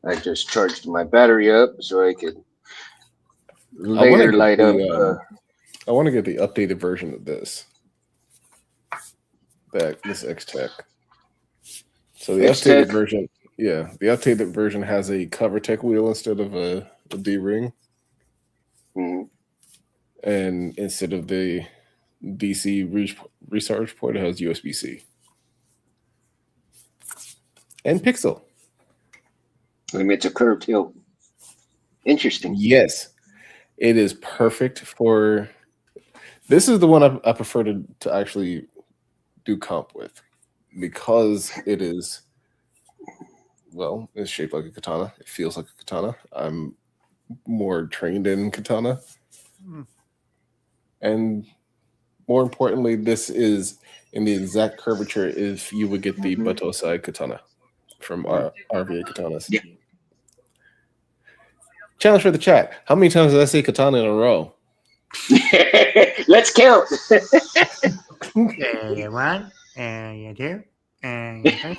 I just charged my battery up so I could later light up. I want to get the updated version of this. This X-Tech. So the updated version, yeah, the updated version has a cover tech wheel instead of a D-ring. Mm-hmm. And instead of the DC recharge port, it has USB-C. And Pixel. I mean, it's a curved hilt. Interesting. Yes. It is perfect for This is the one I prefer to actually do comp with because it is, well, it's shaped like a katana. It feels like a katana. I'm more trained in katana. And more importantly, this is in the exact curvature if you would get the Batosai katana from our RVA katanas. Yeah. Challenge for the chat. How many times did I say katana in a row? Let's count. And you one, and you two, and you three.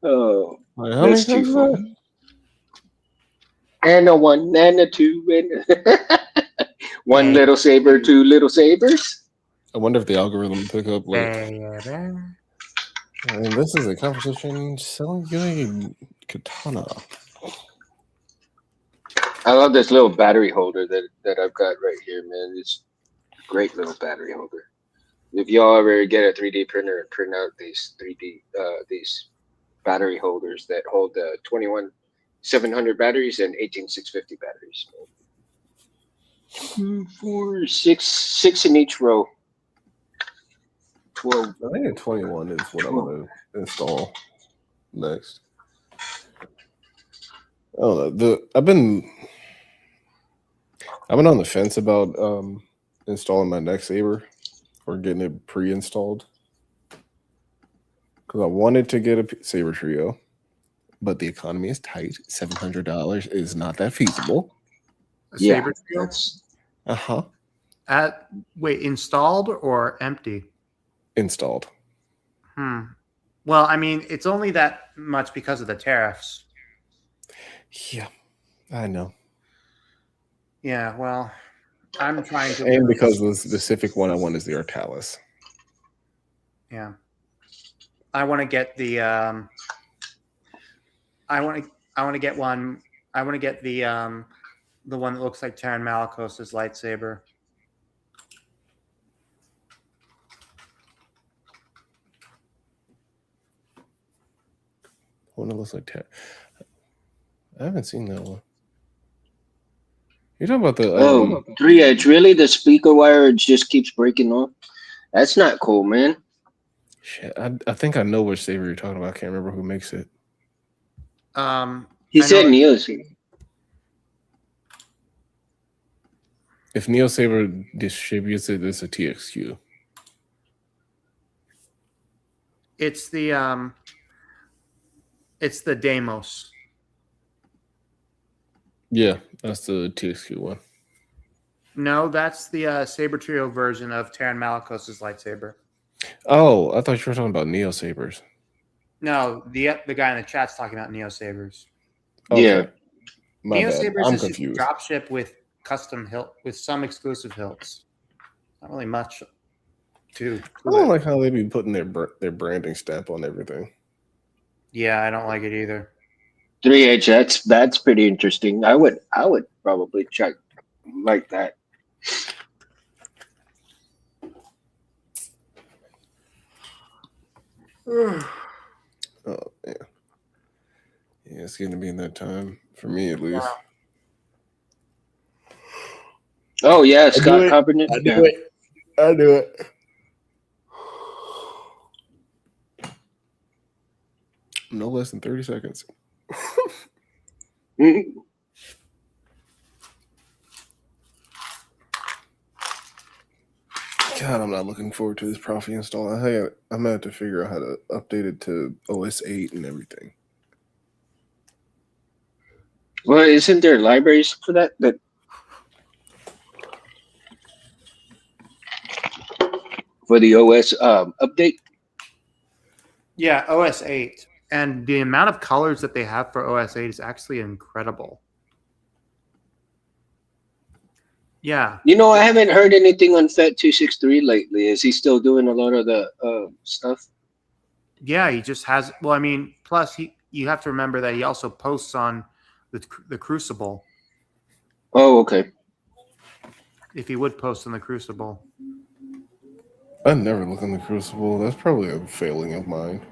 Oh, Like, how many that's too times is that? funny. And a one, and a two, and one Hey. little saber, two little sabers. I wonder if the algorithm will pick up like, Saber. and this is a competition selling you a katana. I love this little battery holder that I've got right here, man. It's a great little battery holder. If y'all ever get a 3D printer and print out these these battery holders that hold the 21,700 batteries and 18,650 batteries. 2, 4, 6 in each row. 12. I think a 21 is what I'm going to install next. I don't know. I've been on the fence about installing my next saber or getting it pre-installed because I wanted to get a saber trio, but the economy is tight. $700 is not that feasible. A Yeah, saber trio? Uh-huh. Wait, installed or empty? Installed. Well, I mean, it's only that much because of the tariffs. Yeah, I know. Yeah, well, I'm trying to. And because the specific one I want is the Artalis. Yeah, I want to get the. I want to get one. I want to get the one that looks like Terran Malikos' lightsaber. One that looks like I haven't seen that one. You're talking about the 3H, really? The speaker wire just keeps breaking off? That's not cool, man. shit. I think I know which saber you're talking about. I can't remember who makes it. He said Neo's. If Neo Saber distributes it, it's a TXQ. It's the Deimos. Yeah, that's the TXQ one. No, that's the Saber Trio version of Terran Malikos' lightsaber. Oh, I thought you were talking about Neo Sabers. No, the guy in the chat's talking about Neo Sabers. Okay. Yeah. My Neo bad. Sabers I'm is confused. dropship with custom hilt with some exclusive hilts. Not really much to I don't it. like how they be putting their branding stamp on everything. Yeah, I don't like it either. 3H, that's pretty interesting. I would probably check like that. Oh yeah. Yeah, it's getting to be in that time for me at least. Oh yeah, Scott Kaepernick. I do it. No less than 30 seconds. God, I'm not looking forward to this Profi install. I'm gonna have to figure out how to update it to OS 8 and everything. Well, isn't there libraries for that? For the OS update? Yeah, OS 8. And the amount of colors that they have for OS 8 is actually incredible. Yeah. You know, I haven't heard anything on Fet263 lately. Is he still doing a lot of the stuff? Yeah, he just has. Well, I mean, plus you have to remember that he also posts on the Crucible. Oh, okay. If he would post on the Crucible. I never look in the Crucible. That's probably a failing of mine.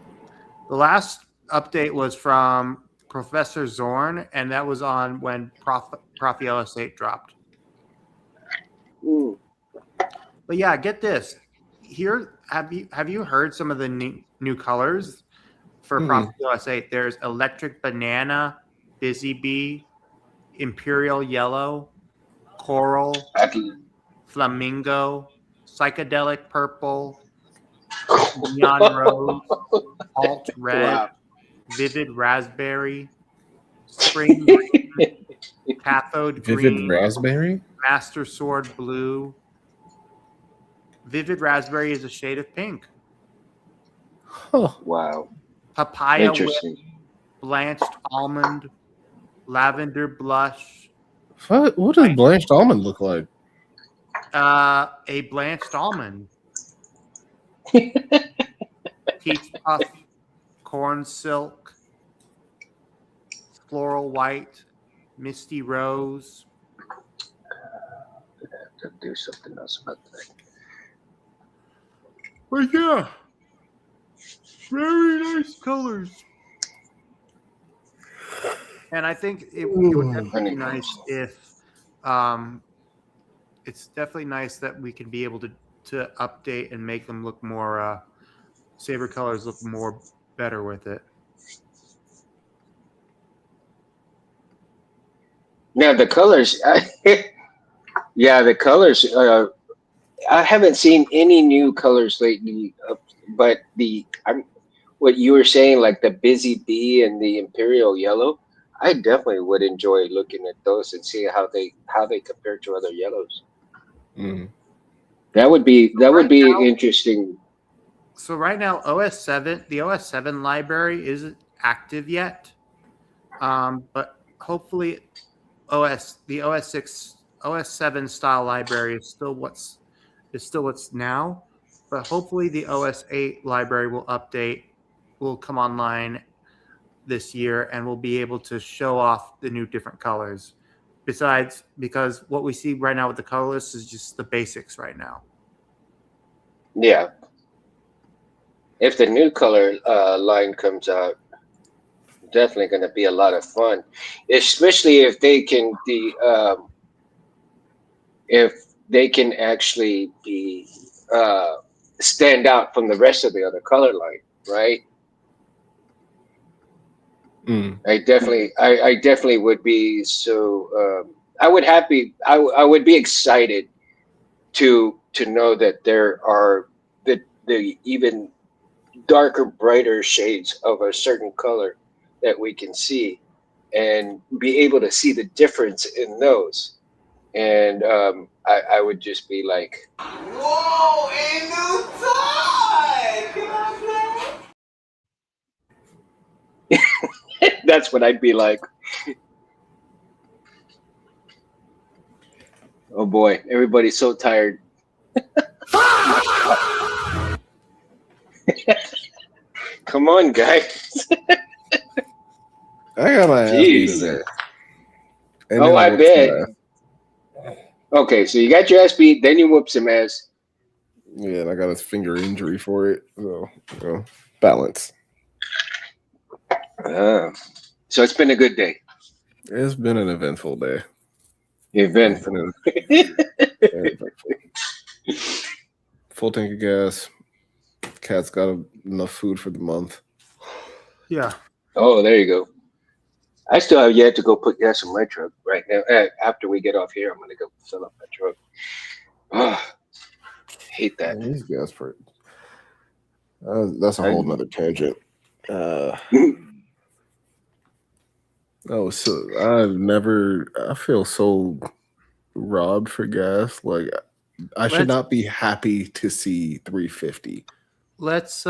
The last update was from Professor Zorn, and that was on when Profi LS8 dropped. Mm. But yeah, get this. Here, have you heard some of the new colors for Profi LS8? There's Electric Banana, Busy Bee, Imperial Yellow, Coral, Flamingo, Psychedelic Purple, Neon Rose, Alt Red, Wow. Vivid Raspberry, Spring Green, Cathode Vivid Green, raspberry. Master Sword Blue. Vivid Raspberry is a shade of pink. Huh. Wow. Papaya Whip, Interesting. Blanched Almond, Lavender Blush. What does blanched almond look like? A blanched almond. Peach Puff, Corn Silk, Floral White, Misty Rose. To do something else about that. But yeah, very nice colors. And I think it would definitely be nice if it's definitely nice that we can be able to update and make them look more saber colors look more better with it. Now the colors, yeah, the colors. I haven't seen any new colors lately, but what you were saying, like the Busy Bee and the Imperial Yellow, I definitely would enjoy looking at those and see how they compare to other yellows. Mm. That would be Right now- interesting. So right now, the OS7 library isn't active yet, but hopefully, the OS7 style library is still what's now. But hopefully, the OS8 library will come online this year, and we'll be able to show off the new different colors. Besides, because what we see right now with the color list is just the basics right now. Yeah. If the new color line comes out, definitely going to be a lot of fun, especially if they can actually be stand out from the rest of the other color line, right? Mm. I definitely would be so. I would be excited to know that there are the even darker, brighter shades of a certain color that we can see, and be able to see the difference in those. And I would just be like, Whoa, a new toy! Can I play? that's what I'd be like. Oh boy, everybody's so tired. Come on, guys. I got my ass beat Jeez. today. And Oh, then I whooped bet. some ass. Okay, so you got your ass beat, then you whoop some ass. Yeah, and I got a finger injury for it. So, balance. So it's been a good day. It's been an eventful day. Eventful. Full tank of gas. Cat's got enough food for the month. Yeah. Oh, there you go. I still have yet to go put gas in my truck right now. After we get off here, I'm going to go fill up my truck. Oh, hate that. These gas prices. That's a whole nother tangent. I feel so robbed for gas. Like I should not be happy to see 350. Let's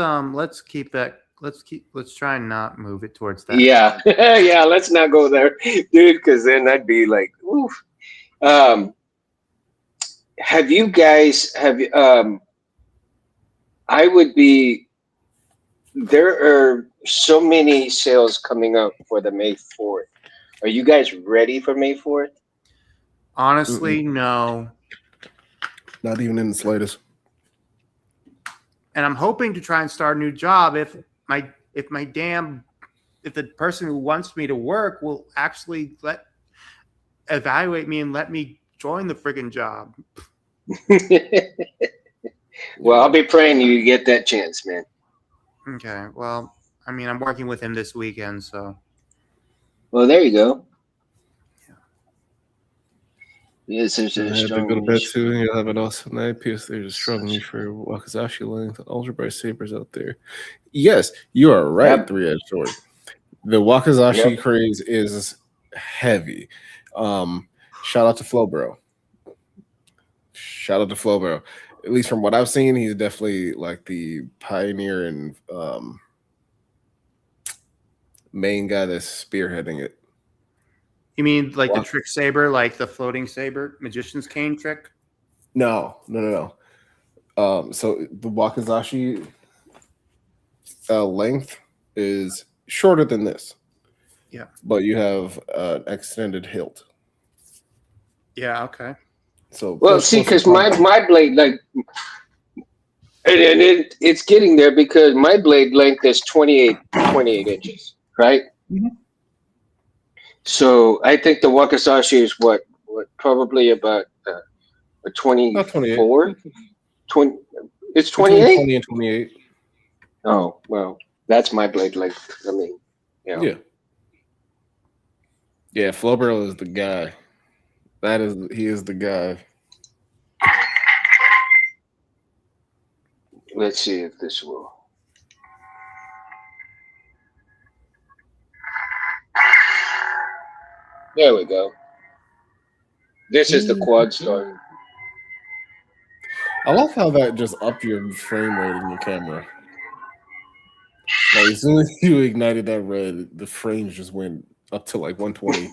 keep that. Let's try and not move it towards that. Yeah. Yeah, let's not go there, dude, because then I'd be like, oof. Have you guys I would be, there are so many sales coming up for the May 4th. Are you guys ready for May 4th? Honestly, no. Not even in the slightest. And I'm hoping to try and start a new job if my damn if the person who wants me to work will actually evaluate me and let me join the friggin' job. Well, I'll be praying you get that chance, man. Okay, well, I mean, I'm working with him this weekend, so. Well, there you go. Yes, there's I a have to strong go to bed wish. too, and you'll have an awesome night. P.S. There's a strong need for Wakizashi length ultra bright sabers out there. Yes, you are right. Yep. 3-edged sword. The Wakizashi Yep. craze is heavy. Shout out to Flowbro. Shout out to Flowbro. At least from what I've seen, he's definitely like the pioneer and main guy that's spearheading it. You mean like the trick saber, like the floating saber, magician's cane trick? No. So the Wakizashi length is shorter than this. Yeah. But you have an extended hilt. Yeah, okay. So Well, see, because my blade, like, and it's getting there because my blade length is 28 inches, right? Mhm. So I think the Wakizashi is what probably about a 24? 20, it's Between 28? 20 and 28. Oh, well, that's my blade length. I mean, Yeah. Yeah, Flowbro is the guy. He is the guy. Let's see if this will. There we go. This is the quad star. I love how that just upped your frame rate in your camera. Like as soon as you ignited that red, the frames just went up to like 120.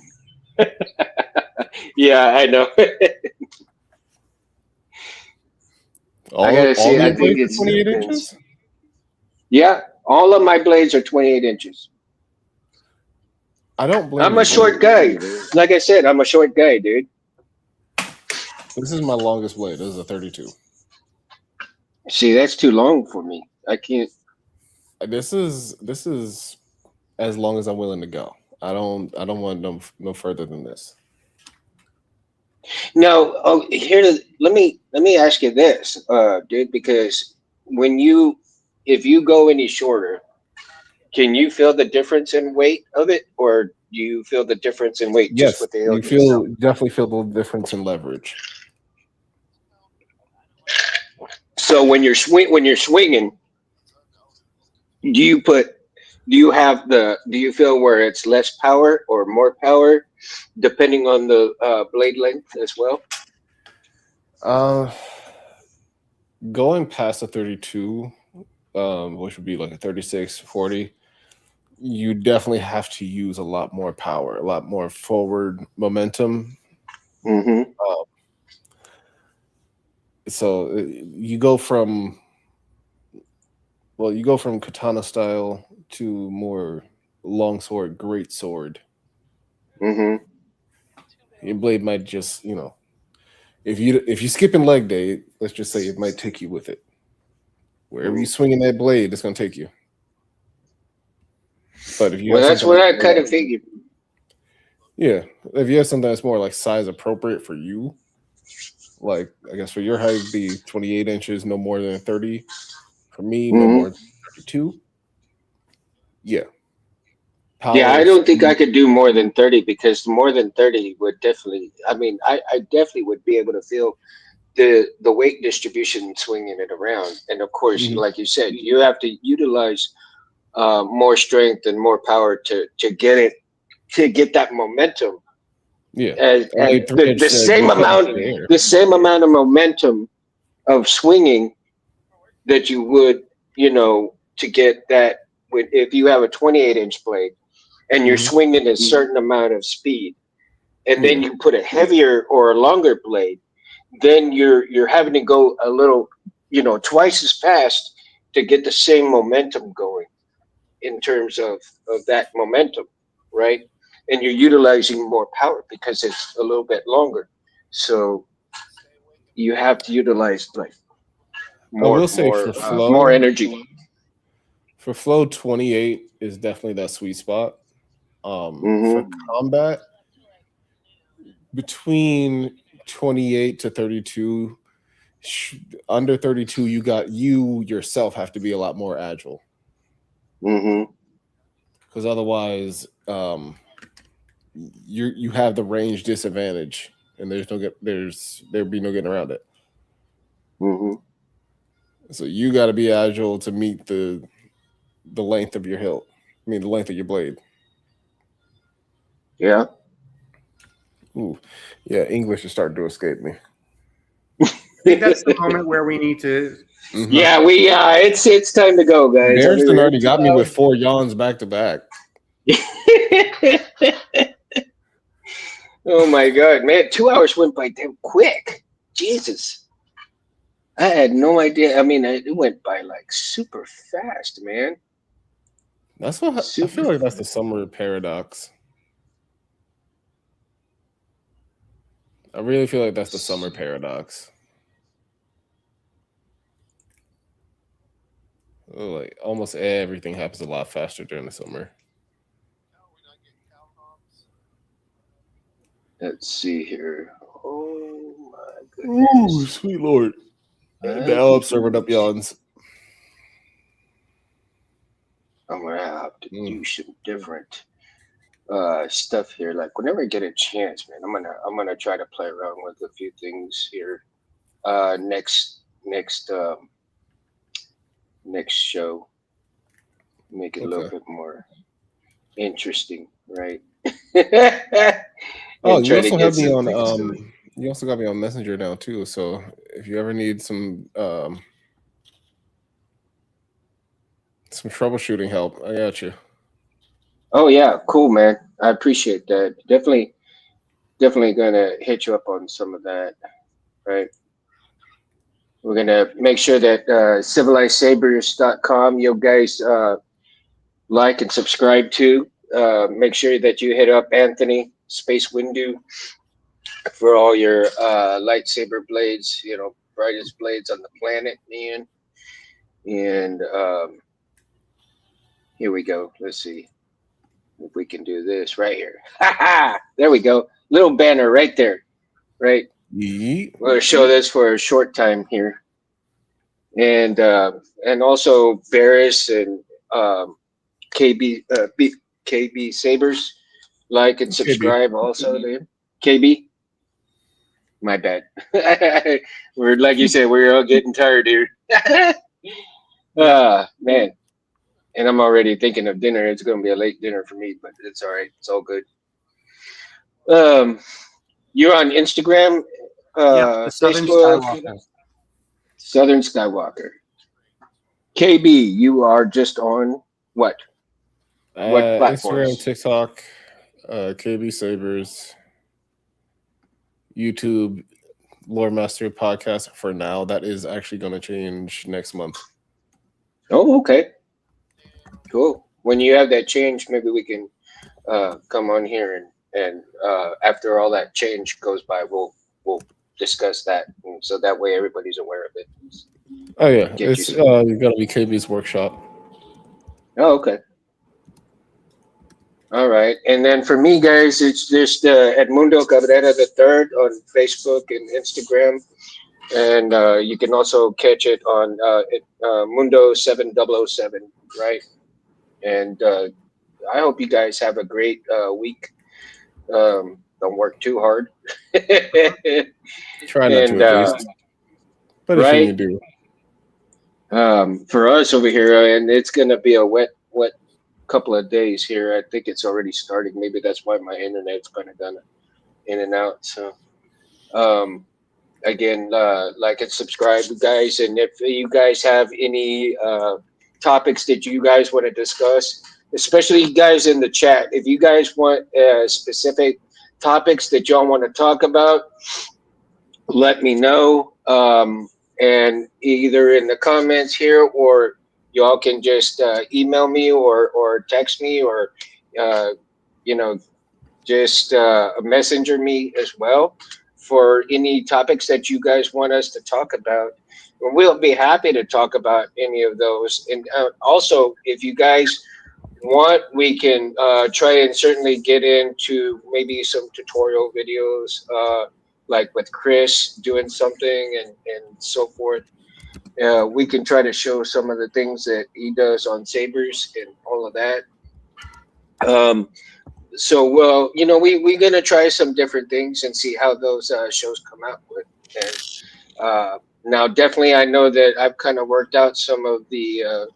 Yeah, I know. All, I gotta see. all I your think blades it's are 28 inches? Yeah, all of my blades are 28 inches. I don't blame I'm you, a short guy. Like I said, I'm a short guy, dude. This is my longest blade. This is a 32. See, that's too long for me. I can't. This is as long as I'm willing to go. I don't want no further than this. Now, let me ask you this, dude, because if you go any shorter, can you feel the difference in weight of it, or do you feel the difference in weight just Yes, with the you hilt itself? definitely feel the difference in leverage. So when you're swinging, do you feel where it's less power or more power, depending on the blade length as well? Going past a 32, which would be like a 36, 40, you definitely have to use a lot more power, a lot more forward momentum. Mm-hmm. So you go from katana style to more longsword, great sword. Mm-hmm. Your blade might just, if you skipping leg day, let's just say it might take you with it. Wherever you swinging that blade, it's gonna take you. But if you Well, have that's something, what I kind of figured. yeah, if you have something that's more like size appropriate for you, like I guess for your height be 28 inches, no more than 30. For me, no more than 32. Yeah. Yeah, I Power, don't think I speed. could do more than 30 because more than 30 would definitely, I mean, I definitely would be able to feel the weight distribution swinging it around. And of course, Mhm. like you said, you have to utilize more strength and more power to get that momentum. Yeah. And Only 3-edge air. the same amount of momentum of swinging that you would, to get that if you have a 28-inch blade and you're Mhm. swinging a certain amount of speed, and then Yeah. you put a heavier or a longer blade, then you're having to go a little, twice as fast to get the same momentum going in terms of that momentum, right? And you're utilizing more power because it's a little bit longer. So you have to utilize like I will more say more energy. for flow 28 is definitely that sweet spot. Mm-hmm. For combat, between 28 to 32, under 32, you yourself have to be a lot more agile. Mm-hmm. Because otherwise, you have the range disadvantage, and there'd be no getting around it. Mm-hmm. So you got to be agile to meet the length of your hilt. I mean, the length of your blade. Yeah. Ooh, yeah. English is starting to escape me. I think that's the moment where we need to. Mhm. Yeah, it's time to go, guys. Barristan already got me with 4 yawns back to back. Oh my god, man! 2 hours went by damn quick. Jesus, I had no idea. I mean, it went by like super fast, man. That's what I Super feel like. That's the summer paradox. I really feel like that's the summer paradox. Like almost everything happens a lot faster during the summer. Let's see here. Oh my Ooh, goodness. sweet lord! I Now I'm think serving up yawns. I'm gonna have to Mm. do some different stuff here. Like whenever I get a chance, man, I'm gonna try to play around with a few things here. Next show, make it a little Okay. bit more interesting, right? Oh, And you try to also get have me some on. things going. You also got me on Messenger now too. So if you ever need some troubleshooting help, I got you. Oh yeah, cool, man. I appreciate that. Definitely gonna hit you up on some of that, right? We're gonna make sure that civilizedsabers.com, you guys like and subscribe to. Make sure that you hit up Anthony Space Windu for all your lightsaber blades, brightest blades on the planet, man. And here we go. Let's see if we can do this right here. There we go. Little banner right there, right? Yeet. We're gonna show this for a short time here, and also Barris and KB KB Sabers, like and subscribe also there. KB, my bad. We're like you said, we're all getting tired here. Man, and I'm already thinking of dinner. It's gonna be a late dinner for me, but it's all right. It's all good. You're on Instagram, Yep, the Southern Facebook, Skywalker. Southern Skywalker. KB, you are just on what? What Instagram, platforms? TikTok, KB Sabers, YouTube, Lore Master Podcast. For now, that is actually going to change next month. Oh, okay. Cool. When you have that change, maybe we can come on here and after all that change goes by, we'll discuss that, and so that way everybody's aware of it. Oh yeah, Get it's you going to be KB's workshop. Oh, okay. All right. And then for me, guys, it's just Edmundo Cabrera the Third on Facebook and Instagram. And you can also catch it on Mundo 7007, right? And I hope you guys have a great week. Don't work too hard. Try not to, at least. But if right? you do. For us over here, and it's going to be a wet couple of days here. I think it's already starting. Maybe that's why my internet's kind of gone in and out. So, again, like and subscribe, guys. And if you guys have any topics that you guys want to discuss, especially you guys in the chat, if you guys want specific topics that y'all want to talk about, let me know. And either in the comments here, or y'all can just email me or text me, or just messenger me as well for any topics that you guys want us to talk about. We'll be happy to talk about any of those. And also, if you guys want, we can try and certainly get into maybe some tutorial videos, like with Chris doing something and so forth. We can try to show some of the things that he does on sabers and all of that. So, well, we're gonna try some different things and see how those shows come out with. And now, definitely, I know that I've kind of worked out some of the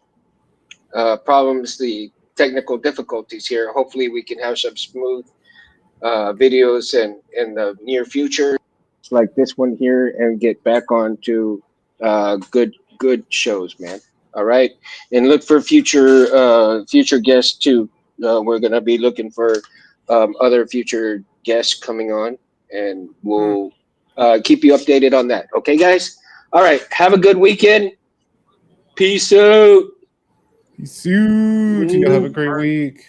problems, the technical difficulties here. Hopefully, we can have some smooth videos in the near future, like this one here, and get back on to good shows, man. All right, and look for future guests too. We're gonna be looking for other future guests coming on, and we'll keep you updated on that. Okay, guys. All right. Have a good weekend. Peace out. Peace out. Y'all have a great week.